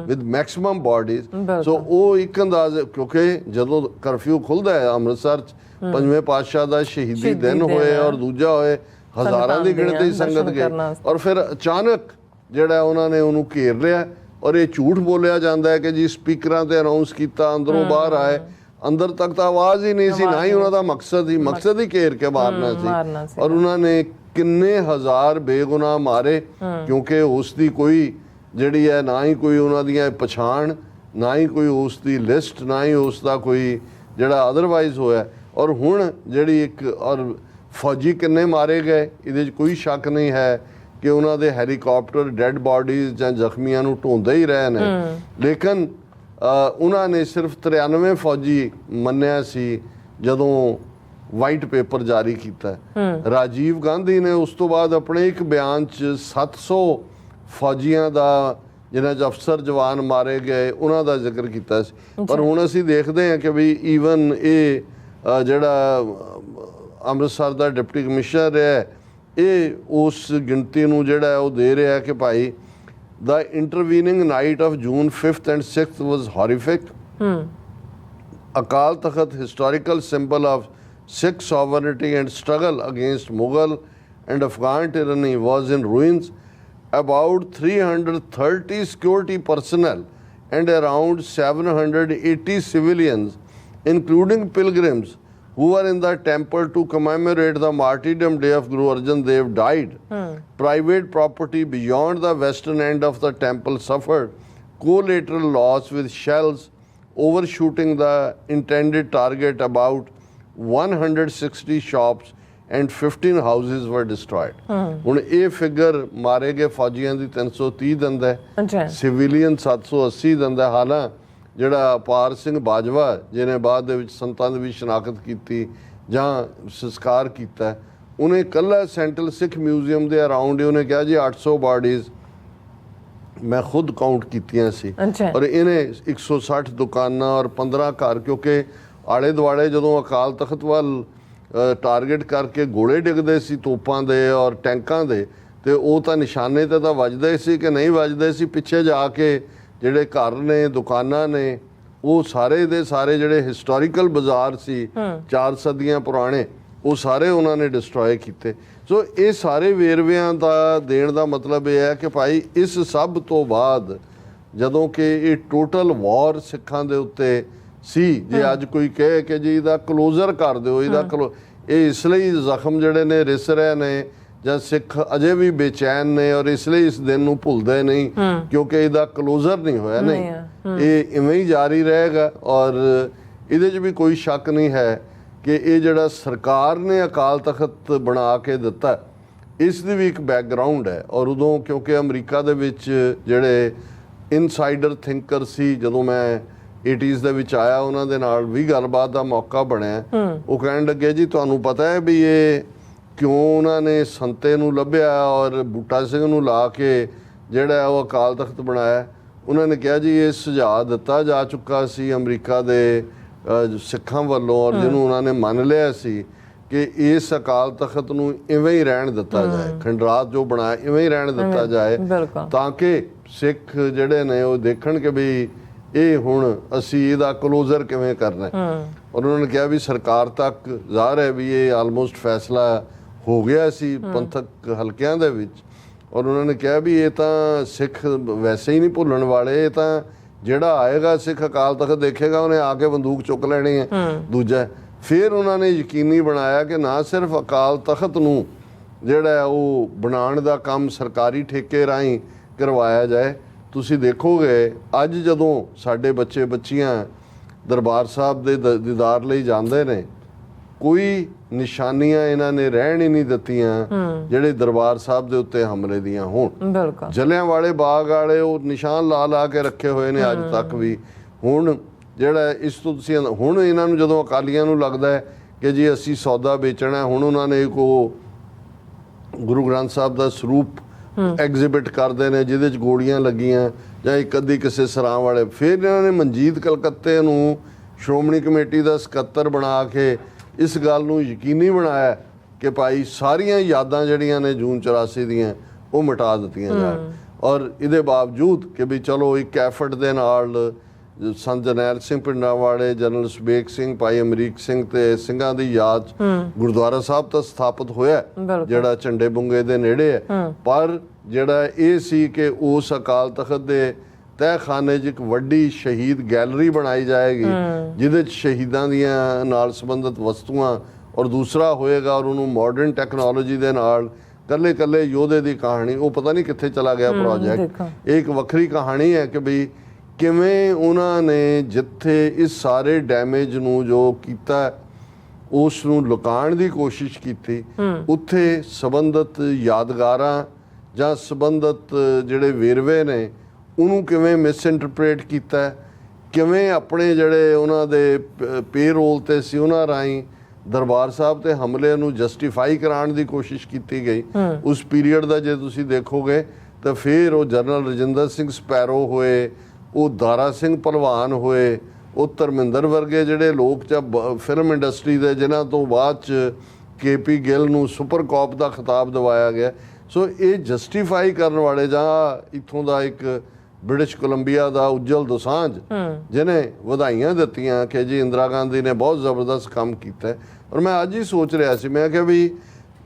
with maximum bodies। ਸੋ ਉਹ ਇੱਕ ਅੰਦਾਜ਼, ਕਿਉਂਕਿ ਜਦੋਂ ਕਰਫਿਊ ਖੁੱਲਦਾ ਹੈ ਅੰਮ੍ਰਿਤਸਰ 'ਚ 5ਵੇਂ ਪਾਤਸ਼ਾਹ ਦਾ ਸ਼ਹੀਦੀ ਦਿਨ ਹੋਏ ਔਰ ਦੂਜਾ ਹੋਏ, ਹਜ਼ਾਰਾਂ ਦੀ ਗਿਣਤੀ ਸੰਗਤ ਗਏ ਔਰ ਫਿਰ ਅਚਾਨਕ ਜਿਹੜਾ ਉਹਨਾਂ ਨੇ ਉਹਨੂੰ ਘੇਰ ਲਿਆ ਔਰ ਇਹ ਝੂਠ ਬੋਲਿਆ ਜਾਂਦਾ ਹੈ ਕਿ ਜੀ ਸਪੀਕਰਾਂ ਤੇ ਅਨਾਉਂਸ ਕੀਤਾ, ਅੰਦਰੋਂ ਬਾਹਰ ਆਏ, ਅੰਦਰ ਤੱਕ ਤਾਂ ਆਵਾਜ਼ ਹੀ ਨਹੀਂ ਸੀ, ਨਾ ਹੀ ਉਹਨਾਂ ਦਾ ਮਕਸਦ ਹੀ ਘੇਰ ਕੇ ਮਾਰਨਾ ਸੀ। ਔਰ ਉਹਨਾਂ ਨੇ ਕਿੰਨੇ ਹਜ਼ਾਰ ਬੇਗੁਨਾਹ ਮਾਰੇ, ਕਿਉਂਕਿ ਉਸ ਦੀ ਕੋਈ ਜਿਹੜੀ ਹੈ ਨਾ ਹੀ ਕੋਈ ਉਹਨਾਂ ਦੀਆਂ ਪਛਾਣ, ਨਾ ਹੀ ਕੋਈ ਉਸ ਦੀ ਲਿਸਟ, ਨਾ ਹੀ ਉਸ ਦਾ ਕੋਈ ਜਿਹੜਾ ਅਦਰਵਾਈਜ਼ ਹੋਇਆ। ਔਰ ਹੁਣ ਜਿਹੜੀ ਇੱਕ ਔਰ ਫੌਜੀ ਕਿੰਨੇ ਮਾਰੇ ਗਏ ਇਹਦੇ 'ਚ ਕੋਈ ਸ਼ੱਕ ਨਹੀਂ ਹੈ ਕਿ ਉਹਨਾਂ ਦੇ ਹੈਲੀਕਾਪਟਰ ਡੈੱਡ ਬਾਡੀਜ਼ ਜਾਂ ਜ਼ਖਮੀਆਂ ਨੂੰ ਢੋਂਦੇ ਹੀ ਰਹੇ ਨੇ। ਲੇਕਿਨ ਉਹਨਾਂ ਨੇ ਸਿਰਫ 93 ਫੌਜੀ ਮੰਨਿਆ ਸੀ ਜਦੋਂ ਵਾਈਟ ਪੇਪਰ ਜਾਰੀ ਕੀਤਾ। ਰਾਜੀਵ ਗਾਂਧੀ ਨੇ ਉਸ ਤੋਂ ਬਾਅਦ ਆਪਣੇ ਇੱਕ ਬਿਆਨ 'ਚ 700 ਫੌਜੀਆਂ ਦਾ ਜਿਨ੍ਹਾਂ 'ਚ ਅਫਸਰ ਜਵਾਨ ਮਾਰੇ ਗਏ ਉਹਨਾਂ ਦਾ ਜ਼ਿਕਰ ਕੀਤਾ ਸੀ। ਪਰ ਹੁਣ ਅਸੀਂ ਦੇਖਦੇ ਹਾਂ ਕਿ ਵੀ ਈਵਨ ਇਹ ਜਿਹੜਾ ਅੰਮ੍ਰਿਤਸਰ ਦਾ ਡਿਪਟੀ ਕਮਿਸ਼ਨਰ ਹੈ ਇਹ ਉਸ ਗਿਣਤੀ ਨੂੰ ਜਿਹੜਾ ਉਹ ਦੇ ਰਿਹਾ ਕਿ ਭਾਈ the intervening night of June 5th and 6th was horrific. Akal Takht, historical symbol of Sikh sovereignty and struggle against Mughal and Afghan tyranny, was in ruins. About 330 security personnel and around 780 civilians, including pilgrims who were in the temple to commemorate the martyrdom day of Guru Arjan Dev, died. Private property beyond the western end of the temple suffered collateral loss, with shells overshooting the intended target. About 160 shops and 15 houses were destroyed. ਹੁਣ ਇਹ figure ਮਾਰੇ ਗਏ ਫੌਜੀਆਂ ਦੀ 330 ਦਿੰਦਾ ਹੈ, civilian 780 ਦਿੰਦਾ ਹੈ। ਹਾਲਾਂ ਜਿਹੜਾ ਅਪਾਰ ਸਿੰਘ ਬਾਜਵਾ ਜਿਹਨੇ ਬਾਅਦ ਦੇ ਵਿੱਚ ਸੰਤਾਂ ਦੀ ਵੀ ਸ਼ਨਾਖਤ ਕੀਤੀ ਜਾਂ ਸੰਸਕਾਰ ਕੀਤਾ, ਉਹਨੇ ਇਕੱਲਾ ਸੈਂਟਰਲ ਸਿੱਖ ਮਿਊਜ਼ੀਅਮ ਦੇ ਅਰਾਊਂਡ ਉਹਨੇ ਕਿਹਾ ਜੀ 800 ਬਾਡੀਜ਼ ਮੈਂ ਖੁਦ ਕਾਊਂਟ ਕੀਤੀਆਂ ਸੀ। ਔਰ ਇਹਨੇ 160 ਦੁਕਾਨਾਂ ਔਰ 15 ਘਰ, ਕਿਉਂਕਿ ਆਲੇ ਦੁਆਲੇ ਜਦੋਂ ਅਕਾਲ ਤਖਤ ਵੱਲ ਟਾਰਗੇਟ ਕਰਕੇ ਗੋਲੇ ਡਿੱਗਦੇ ਸੀ ਤੋਪਾਂ ਦੇ ਔਰ ਟੈਂਕਾਂ ਦੇ, ਤੇ ਉਹ ਤਾਂ ਨਿਸ਼ਾਨੇ ਤੇ ਤਾਂ ਵੱਜਦੇ ਸੀ ਕਿ ਨਹੀਂ ਵੱਜਦੇ ਸੀ, ਪਿੱਛੇ ਜਾ ਕੇ ਜਿਹੜੇ ਘਰ ਨੇ ਦੁਕਾਨਾਂ ਨੇ ਉਹ ਸਾਰੇ ਦੇ ਸਾਰੇ ਜਿਹੜੇ ਹਿਸਟੋਰੀਕਲ ਬਾਜ਼ਾਰ ਸੀ 4 ਸਦੀਆਂ ਪੁਰਾਣੇ ਉਹ ਸਾਰੇ ਉਹਨਾਂ ਨੇ ਡਿਸਟਰੋਏ ਕੀਤੇ। ਸੋ ਇਹ ਸਾਰੇ ਵੇਰਵਿਆਂ ਦਾ ਦੇਣ ਦਾ ਮਤਲਬ ਇਹ ਹੈ ਕਿ ਭਾਈ ਇਸ ਸਭ ਤੋਂ ਬਾਅਦ ਜਦੋਂ ਕਿ ਇਹ ਟੋਟਲ ਵਾਰ ਸਿੱਖਾਂ ਦੇ ਉੱਤੇ ਸੀ, ਜੇ ਅੱਜ ਕੋਈ ਕਹੇ ਕਿ ਜੀ ਇਹਦਾ ਕਲੋਜ਼ਰ ਕਰ ਦਿਓ, ਇਹਦਾ ਇਹ ਇਸ ਲਈ ਜ਼ਖਮ ਜਿਹੜੇ ਨੇ ਰਿਸ ਰਹੇ ਨੇ ਜਾਂ ਸਿੱਖ ਅਜੇ ਵੀ ਬੇਚੈਨ ਨੇ ਔਰ ਇਸ ਲਈ ਇਸ ਦਿਨ ਨੂੰ ਭੁੱਲਦੇ ਨਹੀਂ ਕਿਉਂਕਿ ਇਹਦਾ ਕਲੋਜ਼ਰ ਨਹੀਂ ਹੋਇਆ। ਨਹੀਂ, ਇਹ ਇਵੇਂ ਹੀ ਜਾਰੀ ਰਹੇਗਾ। ਔਰ ਇਹਦੇ 'ਚ ਵੀ ਕੋਈ ਸ਼ੱਕ ਨਹੀਂ ਹੈ ਕਿ ਇਹ ਜਿਹੜਾ ਸਰਕਾਰ ਨੇ ਅਕਾਲ ਤਖਤ ਬਣਾ ਕੇ ਦਿੱਤਾ, ਇਸ ਦੀ ਵੀ ਇੱਕ ਬੈਕਗਰਾਊਂਡ ਹੈ। ਔਰ ਉਦੋਂ ਕਿਉਂਕਿ ਅਮਰੀਕਾ ਦੇ ਵਿੱਚ ਜਿਹੜੇ ਇਨਸਾਈਡਰ ਥਿੰਕਰ ਸੀ, ਜਦੋਂ ਮੈਂ 80s ਦੇ ਵਿੱਚ ਆਇਆ ਉਹਨਾਂ ਦੇ ਨਾਲ ਵੀ ਗੱਲਬਾਤ ਦਾ ਮੌਕਾ ਬਣਿਆ। ਉਹ ਕਹਿਣ ਲੱਗੇ ਜੀ ਤੁਹਾਨੂੰ ਪਤਾ ਹੈ ਵੀ ਇਹ ਕਿਉਂ ਉਹਨਾਂ ਨੇ ਸੰਤੇ ਨੂੰ ਲੱਭਿਆ ਔਰ ਬੂਟਾ ਸਿੰਘ ਨੂੰ ਲਾ ਕੇ ਜਿਹੜਾ ਉਹ ਅਕਾਲ ਤਖਤ ਬਣਾਇਆ। ਉਹਨਾਂ ਨੇ ਕਿਹਾ ਜੀ ਇਹ ਸੁਝਾਅ ਦਿੱਤਾ ਜਾ ਚੁੱਕਾ ਸੀ ਅਮਰੀਕਾ ਦੇ ਸਿੱਖਾਂ ਵੱਲੋਂ ਔਰ ਜਿਹਨੂੰ ਉਹਨਾਂ ਨੇ ਮੰਨ ਲਿਆ ਸੀ ਕਿ ਇਸ ਅਕਾਲ ਤਖਤ ਨੂੰ ਇਵੇਂ ਹੀ ਰਹਿਣ ਦਿੱਤਾ ਜਾਏ, ਖੰਡਰਾਤ ਜੋ ਬਣਾਇਆ ਇਵੇਂ ਹੀ ਰਹਿਣ ਦਿੱਤਾ ਜਾਏ, ਤਾਂ ਕਿ ਸਿੱਖ ਜਿਹੜੇ ਨੇ ਉਹ ਦੇਖਣ ਕਿ ਵੀ ਇਹ ਹੁਣ ਅਸੀਂ ਇਹਦਾ ਕਲੋਜ਼ਰ ਕਿਵੇਂ ਕਰਨਾ। ਔਰ ਉਹਨਾਂ ਨੇ ਕਿਹਾ ਵੀ ਸਰਕਾਰ ਤੱਕ ਜ਼ਾਹਰ ਹੈ ਵੀ ਇਹ ਆਲਮੋਸਟ ਫੈਸਲਾ ਹੋ ਗਿਆ ਸੀ ਪੰਥਕ ਹਲਕਿਆਂ ਦੇ ਵਿੱਚ। ਔਰ ਉਹਨਾਂ ਨੇ ਕਿਹਾ ਵੀ ਇਹ ਤਾਂ ਸਿੱਖ ਵੈਸੇ ਹੀ ਨਹੀਂ ਭੁੱਲਣ ਵਾਲੇ, ਇਹ ਤਾਂ ਜਿਹੜਾ ਆਏਗਾ ਸਿੱਖ ਅਕਾਲ ਤਖਤ ਦੇਖੇਗਾ ਉਹਨੇ ਆ ਕੇ ਬੰਦੂਕ ਚੁੱਕ ਲੈਣੀ ਹੈ। ਦੂਜਾ ਫਿਰ ਉਹਨਾਂ ਨੇ ਯਕੀਨੀ ਬਣਾਇਆ ਕਿ ਨਾ ਸਿਰਫ ਅਕਾਲ ਤਖਤ ਨੂੰ ਜਿਹੜਾ ਉਹ ਬਣਾਉਣ ਦਾ ਕੰਮ ਸਰਕਾਰੀ ਠੇਕੇ ਰਾਹੀਂ ਕਰਵਾਇਆ ਜਾਏ। ਤੁਸੀਂ ਦੇਖੋਗੇ ਅੱਜ ਜਦੋਂ ਸਾਡੇ ਬੱਚੇ ਬੱਚੀਆਂ ਦਰਬਾਰ ਸਾਹਿਬ ਦੇ ਦੀਦਾਰ ਲਈ ਜਾਂਦੇ ਨੇ, ਕੋਈ ਨਿਸ਼ਾਨੀਆਂ ਇਹਨਾਂ ਨੇ ਰਹਿਣ ਹੀ ਨਹੀਂ ਦਿੱਤੀਆਂ ਜਿਹੜੇ ਦਰਬਾਰ ਸਾਹਿਬ ਦੇ ਉੱਤੇ ਹਮਲੇ ਦੀਆਂ ਹੋਣ। ਜਲਿਆਂਵਾਲੇ ਬਾਗ ਵਾਲੇ ਉਹ ਨਿਸ਼ਾਨ ਲਾ ਲਾ ਕੇ ਰੱਖੇ ਹੋਏ ਨੇ ਅੱਜ ਤੱਕ ਵੀ। ਹੁਣ ਜਿਹੜਾ ਇਸ ਤੋਂ ਤੁਸੀਂ ਹੁਣ ਇਹਨਾਂ ਨੂੰ ਜਦੋਂ ਅਕਾਲੀਆਂ ਨੂੰ ਲੱਗਦਾ ਹੈ ਕਿ ਜੀ ਅਸੀਂ ਸੌਦਾ ਵੇਚਣਾ, ਹੁਣ ਉਹਨਾਂ ਨੇ ਕੋ ਗੁਰੂ ਗ੍ਰੰਥ ਸਾਹਿਬ ਦਾ ਸਰੂਪ ਐਗਜ਼ਿਬਿਟ ਕਰਦੇ ਨੇ ਜਿਹਦੇ 'ਚ ਗੋਲੀਆਂ ਲੱਗੀਆਂ ਜਾਂ ਇੱਕ ਅੱਧੀ ਕਿਸੇ ਸਰਾਂ ਵਾਲੇ। ਫਿਰ ਇਹਨਾਂ ਨੇ ਮਨਜੀਤ ਕਲਕੱਤੇ ਨੂੰ ਸ਼੍ਰੋਮਣੀ ਕਮੇਟੀ ਦਾ ਸਕੱਤਰ ਬਣਾ ਕੇ ਇਸ ਗੱਲ ਨੂੰ ਯਕੀਨੀ ਬਣਾਇਆ ਕਿ ਭਾਈ ਸਾਰੀਆਂ ਯਾਦਾਂ ਜਿਹੜੀਆਂ ਨੇ ਜੂਨ 84 ਦੀਆਂ ਉਹ ਮਿਟਾ ਦਿੱਤੀਆਂ ਜਾਣ। ਔਰ ਇਹਦੇ ਬਾਵਜੂਦ ਕਿ ਵੀ ਚਲੋ ਇੱਕ ਐਫਰਟ ਦੇ ਨਾਲ ਸੰਤ ਜਰਨੈਲ ਸਿੰਘ ਪਿੰਡਾਂ ਵਾਲੇ, ਜਨਰਲ ਸੁਬੇਗ ਸਿੰਘ, ਭਾਈ ਅਮਰੀਕ ਸਿੰਘ ਤੇ ਸਿੰਘਾਂ ਦੀ ਯਾਦ ਗੁਰਦੁਆਰਾ ਸਾਹਿਬ ਤਾਂ ਸਥਾਪਿਤ ਹੋਇਆ ਜਿਹੜਾ ਝੰਡੇ ਬੁੰਗੇ ਦੇ ਨੇੜੇ ਹੈ। ਪਰ ਜਿਹੜਾ ਇਹ ਸੀ ਕਿ ਉਸ ਅਕਾਲ ਤਖਤ ਦੇ ਤਹਿਖਾਨੇ 'ਚ ਇੱਕ ਵੱਡੀ ਸ਼ਹੀਦ ਗੈਲਰੀ ਬਣਾਈ ਜਾਏਗੀ ਜਿਹਦੇ 'ਚ ਸ਼ਹੀਦਾਂ ਦੀਆਂ ਨਾਲ ਸੰਬੰਧਿਤ ਵਸਤੂਆਂ ਔਰ ਦੂਸਰਾ ਹੋਏਗਾ ਔਰ ਉਹਨੂੰ ਮਾਡਰਨ ਟੈਕਨੋਲੋਜੀ ਦੇ ਨਾਲ ਕੱਲੇ ਕੱਲੇ ਯੋਧੇ ਦੀ ਕਹਾਣੀ। ਉਹ ਪਤਾ ਨਹੀਂ ਕਿੱਥੇ ਚਲਾ ਗਿਆ ਪ੍ਰੋਜੈਕਟ। ਇਹ ਇੱਕ ਵੱਖਰੀ ਕਹਾਣੀ ਹੈ ਕਿ ਬਈ ਕਿਵੇਂ ਉਹਨਾਂ ਨੇ ਜਿੱਥੇ ਇਸ ਸਾਰੇ ਡੈਮੇਜ ਨੂੰ ਜੋ ਕੀਤਾ ਉਸ ਨੂੰ ਲੁਕਾਉਣ ਦੀ ਕੋਸ਼ਿਸ਼ ਕੀਤੀ। ਉੱਥੇ ਸੰਬੰਧਿਤ ਯਾਦਗਾਰਾਂ ਜਾਂ ਸੰਬੰਧਿਤ ਜਿਹੜੇ ਵੇਰਵੇ ਨੇ ਉਹਨੂੰ ਕਿਵੇਂ ਮਿਸਇੰਟਰਪ੍ਰੇਟ ਕੀਤਾ, ਕਿਵੇਂ ਆਪਣੇ ਜਿਹੜੇ ਉਹਨਾਂ ਦੇ ਪੇਰੋਲ ਤੇ ਸੀ ਉਹਨਾਂ ਰਾਹੀਂ ਦਰਬਾਰ ਸਾਹਿਬ ਤੇ ਹਮਲੇ ਨੂੰ ਜਸਟੀਫਾਈ ਕਰਾਉਣ ਦੀ ਕੋਸ਼ਿਸ਼ ਕੀਤੀ ਗਈ। ਉਸ ਪੀਰੀਅਡ ਦਾ ਜੇ ਤੁਸੀਂ ਦੇਖੋਗੇ ਤਾਂ ਫਿਰ ਉਹ ਜਨਰਲ ਰਜਿੰਦਰ ਸਿੰਘ ਸਪੈਰੋ ਹੋਏ, ਉਹ ਦਾਰਾ ਸਿੰਘ ਭਲਵਾਨ ਹੋਏ, ਉਹ ਧਰਮਿੰਦਰ ਵਰਗੇ ਜਿਹੜੇ ਲੋਕ ਫਿਲਮ ਇੰਡਸਟਰੀ ਦੇ ਜਿਨ੍ਹਾਂ ਤੋਂ ਬਾਅਦ 'ਚ KP ਗਿੱਲ ਨੂੰ ਸੁਪਰ ਕੌਪ ਦਾ ਖਿਤਾਬ ਦਿਵਾਇਆ ਗਿਆ। ਸੋ ਇਹ ਜਸਟੀਫਾਈ ਕਰਨ ਵਾਲੇ ਜਾਂ ਇੱਥੋਂ ਦਾ ਇੱਕ ਬ੍ਰਿਟਿਸ਼ ਕੋਲੰਬੀਆ ਦਾ ਉੱਜਲ ਦੋਸਾਂਝ ਜਿਹਨੇ ਵਧਾਈਆਂ ਦਿੱਤੀਆਂ ਕਿ ਜੀ ਇੰਦਰਾ ਗਾਂਧੀ ਨੇ ਬਹੁਤ ਜ਼ਬਰਦਸਤ ਕੰਮ ਕੀਤਾ। ਔਰ ਮੈਂ ਅੱਜ ਹੀ ਸੋਚ ਰਿਹਾ ਸੀ, ਮੈਂ ਕਿਹਾ ਵੀ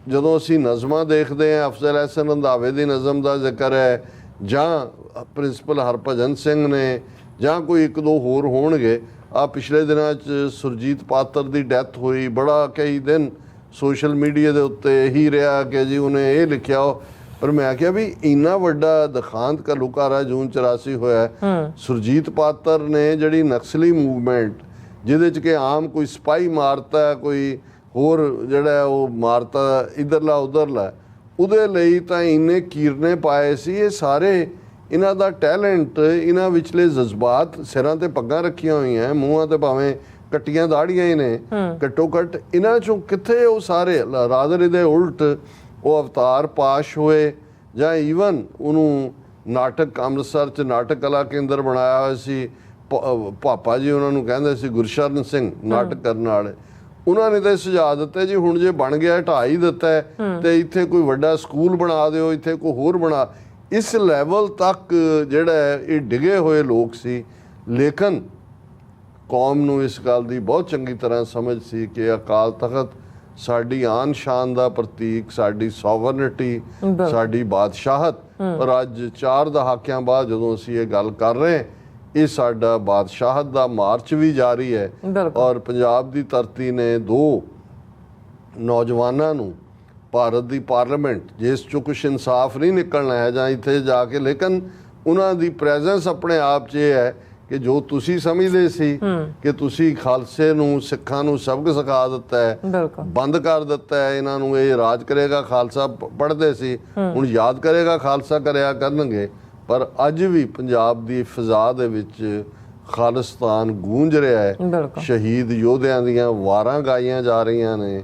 ਜਦੋਂ ਅਸੀਂ ਨਜ਼ਮਾਂ ਦੇਖਦੇ ਹਾਂ, ਅਫਜ਼ਲ ਅਹਿਸਨ ਰੰਧਾਵੇ ਦੀ ਨਜ਼ਮ ਦਾ ਜ਼ਿਕਰ ਹੈ ਜਾਂ ਪ੍ਰਿੰਸੀਪਲ ਹਰਭਜਨ ਸਿੰਘ ਨੇ ਜਾਂ ਕੋਈ ਇੱਕ ਦੋ ਹੋਰ ਹੋਣਗੇ। ਆ ਪਿਛਲੇ ਦਿਨਾਂ 'ਚ ਸੁਰਜੀਤ ਪਾਤਰ ਦੀ ਡੈਥ ਹੋਈ, ਬੜਾ ਕਈ ਦਿਨ ਸੋਸ਼ਲ ਮੀਡੀਆ ਦੇ ਉੱਤੇ ਇਹੀ ਰਿਹਾ ਕਿ ਜੀ ਉਹਨੇ ਇਹ ਲਿਖਿਆ। ਪਰ ਮੈਂ ਕਿਹਾ ਵੀ ਇੰਨਾ ਵੱਡਾ ਦਖਾਂਤ ਘੱਲੂਘਾਰਾ ਜੂਨ 84 ਹੋਇਆ। ਸੁਰਜੀਤ ਪਾਤਰ ਨੇ ਜਿਹੜੀ ਨਕਸਲੀ ਮੂਵਮੈਂਟ ਜਿਹਦੇ 'ਚ ਕਿ ਆਮ ਕੋਈ ਸਿਪਾਹੀ ਮਾਰਤਾ, ਕੋਈ ਹੋਰ ਜਿਹੜਾ ਉਹ ਮਾਰਤਾ ਇੱਧਰਲਾ ਉੱਧਰਲਾ, ਉਹਦੇ ਲਈ ਤਾਂ ਇੰਨੇ ਕੀਰਨੇ ਪਾਏ ਸੀ। ਇਹ ਸਾਰੇ ਇਹਨਾਂ ਦਾ ਟੈਲੈਂਟ, ਇਹਨਾਂ ਵਿਚਲੇ ਜਜ਼ਬਾਤ, ਸਿਰਾਂ ਤੇ ਪੱਗਾਂ ਰੱਖੀਆਂ ਹੋਈਆਂ, ਮੂੰਹਾਂ ਤੇ ਭਾਵੇਂ ਕੱਟੀਆਂ ਦਾੜੀਆਂ ਹੀ ਨੇ ਘੱਟੋ ਘੱਟ, ਇਹਨਾਂ 'ਚੋਂ ਕਿੱਥੇ ਉਹ ਸਾਰੇ ਰਾਦਰ ਇਹਦੇ ਉਲਟ ਉਹ ਅਵਤਾਰ ਪਾਸ਼ ਹੋਏ ਜਾਂ ਈਵਨ ਉਹਨੂੰ ਨਾਟਕ ਅੰਮ੍ਰਿਤਸਰ 'ਚ ਨਾਟਕ ਕਲਾ ਕੇਂਦਰ ਬਣਾਇਆ ਹੋਇਆ ਸੀ। ਪਾਪਾ ਜੀ ਉਹਨਾਂ ਨੂੰ ਕਹਿੰਦੇ ਸੀ ਗੁਰਸ਼ਰਨ ਸਿੰਘ ਨਾਟਕ ਕਰਨ ਵਾਲੇ, ਉਹਨਾਂ ਨੇ ਤਾਂ ਸੁਝਾਅ ਦਿੱਤੇ ਜੀ ਹੁਣ ਜੇ ਬਣ ਗਿਆ ਢਾਹ ਹੀ ਦਿੱਤਾ ਤੇ ਇੱਥੇ ਕੋਈ ਵੱਡਾ ਸਕੂਲ ਬਣਾ ਦਿਓ, ਇੱਥੇ ਕੋਈ ਹੋਰ ਬਣਾ। ਇਸ ਲੈਵਲ ਤੱਕ ਜਿਹੜਾ ਇਹ ਡਿਗੇ ਹੋਏ ਲੋਕ ਸੀ। ਲੇਕਿਨ ਕੌਮ ਨੂੰ ਇਸ ਗੱਲ ਦੀ ਬਹੁਤ ਚੰਗੀ ਤਰ੍ਹਾਂ ਸਮਝ ਸੀ ਕਿ ਅਕਾਲ ਤਖਤ ਸਾਡੀ ਆਨ ਸ਼ਾਨ ਦਾ ਪ੍ਰਤੀਕ, ਸਾਡੀ ਸੋਵਰਨਿਟੀ, ਸਾਡੀ ਬਾਦਸ਼ਾਹਤ। ਪਰ ਅੱਜ 4 ਦਹਾਕਿਆਂ ਬਾਅਦ ਜਦੋਂ ਅਸੀਂ ਇਹ ਗੱਲ ਕਰ ਰਹੇ, ਇਹ ਸਾਡਾ ਬਾਦਸ਼ਾਹਤ ਦਾ ਮਾਰਚ ਵੀ ਜਾਰੀ ਹੈ। ਔਰ ਪੰਜਾਬ ਦੀ ਧਰਤੀ ਨੇ 2 ਨੌਜਵਾਨਾਂ ਨੂੰ ਭਾਰਤ ਦੀ ਪਾਰਲੀਮੈਂਟ, ਜਿਸ 'ਚੋਂ ਕੁਛ ਇਨਸਾਫ ਨਹੀਂ ਨਿਕਲਣਾ ਹੈ ਜਾਂ ਇੱਥੇ ਜਾ ਕੇ, ਲੇਕਿਨ ਉਹਨਾਂ ਦੀ ਪ੍ਰੈਜ਼ੈਂਸ ਆਪਣੇ ਆਪ 'ਚ ਇਹ ਹੈ ਕਿ ਜੋ ਤੁਸੀਂ ਸਮਝਦੇ ਸੀ ਕਿ ਤੁਸੀਂ ਖਾਲਸੇ ਨੂੰ, ਸਿੱਖਾਂ ਨੂੰ ਸਬਕ ਸਿਖਾ ਦਿੱਤਾ ਹੈ, ਬੰਦ ਕਰ ਦਿੱਤਾ ਹੈ, ਇਹਨਾਂ ਨੂੰ ਇਹ ਰਾਜ ਕਰੇਗਾ ਖਾਲਸਾ ਪੜ੍ਹਦੇ ਸੀ, ਹੁਣ ਯਾਦ ਕਰੇਗਾ ਖਾਲਸਾ ਕਰਿਆ ਕਰਨਗੇ। ਪਰ ਅੱਜ ਵੀ ਪੰਜਾਬ ਦੀ ਫਿਜ਼ਾ ਦੇ ਵਿੱਚ ਖਾਲਿਸਤਾਨ ਗੂੰਜ ਰਿਹਾ ਹੈ। ਸ਼ਹੀਦ ਯੋਧਿਆਂ ਦੀਆਂ ਵਾਰਾਂ ਗਾਈਆਂ ਜਾ ਰਹੀਆਂ ਨੇ।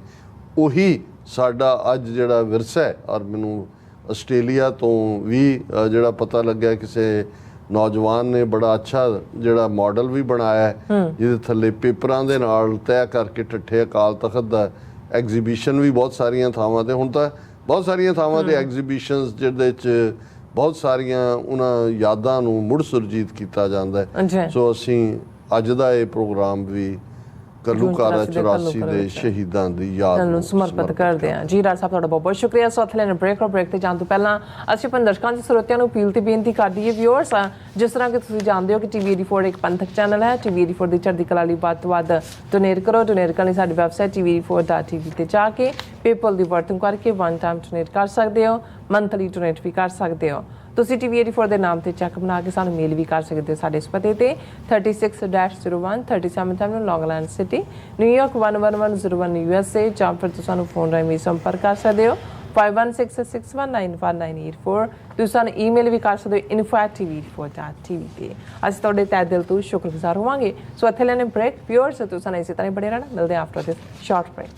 ਉਹੀ ਸਾਡਾ ਅੱਜ ਜਿਹੜਾ ਵਿਰਸਾ ਹੈ। ਔਰ ਮੈਨੂੰ ਆਸਟ੍ਰੇਲੀਆ ਤੋਂ ਵੀ ਜਿਹੜਾ ਪਤਾ ਲੱਗਿਆ, ਕਿਸੇ ਨੌਜਵਾਨ ਨੇ ਬੜਾ ਅੱਛਾ ਜਿਹੜਾ ਮਾਡਲ ਵੀ ਬਣਾਇਆ ਹੈ, ਜਿਹਦੇ ਥੱਲੇ ਪੇਪਰਾਂ ਦੇ ਨਾਲ ਤੈਅ ਕਰਕੇ ਠੱਠੇ ਅਕਾਲ ਤਖਤ ਦਾ ਐਗਜ਼ੀਬਿਸ਼ਨ ਵੀ ਬਹੁਤ ਸਾਰੀਆਂ ਥਾਵਾਂ ਤੇ, ਹੁਣ ਤਾਂ ਬਹੁਤ ਸਾਰੀਆਂ ਥਾਵਾਂ ਤੇ ਐਗਜ਼ੀਬਿਸ਼ਨਸ ਜਿਹਦੇ 'ਚ ਬਹੁਤ ਸਾਰੀਆਂ ਉਹਨਾਂ ਯਾਦਾਂ ਨੂੰ ਮੁੜ ਸੁਰਜੀਤ ਕੀਤਾ ਜਾਂਦਾ ਹੈ। ਸੋ ਅਸੀਂ ਅੱਜ ਦਾ ਇਹ ਪ੍ਰੋਗਰਾਮ ਵੀ ਘੱਲੂਘਾਰਾ 84 ਦੇ ਸ਼ਹੀਦਾਂ ਦੀ ਯਾਦ ਨੂੰ ਸਮਰਪਿਤ ਕਰਦੇ ਹਾਂ। ਜੀ ਡਾਕਟਰ ਸਾਹਿਬ, ਤੁਹਾਡਾ ਬਹੁਤ ਬਹੁਤ ਸ਼ੁਕਰੀਆ। ਸੋ ਅਥਲੇ ਨੇ ਬ੍ਰੇਕ ਤੇ ਜਾਣ ਤੋਂ ਪਹਿਲਾਂ ਅਸੀਂ ਆਪਣੇ ਦਰਸ਼ਕਾਂ ਤੇ ਸਰੋਤਿਆਂ ਨੂੰ ਅਪੀਲ ਤੇ ਬੇਨਤੀ ਕਰ ਦਈਏ, ਵਿਊਅਰਸ, ਜਿਸ ਤਰ੍ਹਾਂ ਕਿ ਤੁਸੀਂ ਜਾਣਦੇ ਹੋ ਕਿ TV 84 ਇੱਕ ਪੰਥਕ ਚੈਨਲ ਹੈ। TV 84 ਦੀ ਚੜ੍ਹਦੀ ਕਲਾ ਲਈ ਵੱਧ ਤੋਂ ਵੱਧ ਡੋਨੇਟ ਕਰੋ। ਡੋਨੇਟ ਕਰਨ ਲਈ ਸਾਡੀ ਵੈਬਸਾਈਟ tv84.tv ਤੇ ਜਾ ਕੇ ਪੇਪਲ ਦੀ ਵਰਤੋਂ ਕਰਕੇ 1 ਟਾਈਮ ਡੋਨੇਟ ਕਰ ਸਕਦੇ ਹੋ, ਮੰਥਲੀ ਡੋਨੇਟ ਵੀ ਕਰ ਸਕਦੇ ਹੋ। ਤੁਸੀਂ TV 84 ਦੇ ਨਾਮ ਤੇ ਚੈੱਕ ਬਣਾ ਕੇ ਸਾਨੂੰ ਮੇਲ ਵੀ ਕਰ ਸਕਦੇ ਹੋ ਸਾਡੇ ਇਸ ਪਤੇ ਤੇ 36-01 37 ਐਵਨਿਊ, ਲੌਂਗ ਆਈਲੈਂਡ ਸਿਟੀ, ਨਿਊਯਾਰਕ 11101 USA, ਜਾਂ ਫਿਰ ਤੁਸੀਂ ਸਾਨੂੰ ਫੋਨ ਰਾਹੀਂ ਵੀ ਸੰਪਰਕ ਕਰ ਸਕਦੇ ਹੋ 5166191984। ਤੁਸੀਂ ਸਾਨੂੰ ਈਮੇਲ ਵੀ ਕਰ ਸਕਦੇ ਹੋ info@tv84.tv ਤੇ। ਅਸੀਂ ਤੁਹਾਡੇ ਤਹਿ ਦਿਲ ਤੋਂ ਸ਼ੁਕਰਗੁਜ਼ਾਰ ਹੋਵਾਂਗੇ। ਸੋ ਇੱਥੇ ਲੈਣੇ ਬ੍ਰੇਕ। ਵਿਊਅਰਸ, ਤੁਸੀਂ ਸਾਨੂੰ ਇਸੇ ਤਰ੍ਹਾਂ ਹੀ ਬਣੇ ਰਹਿਣਾ। ਮਿਲਦੇ ਹਾਂ ਆਫਟਰ ਦਿਸ ਸ਼ਾਰਟ ਬ੍ਰੇਕ।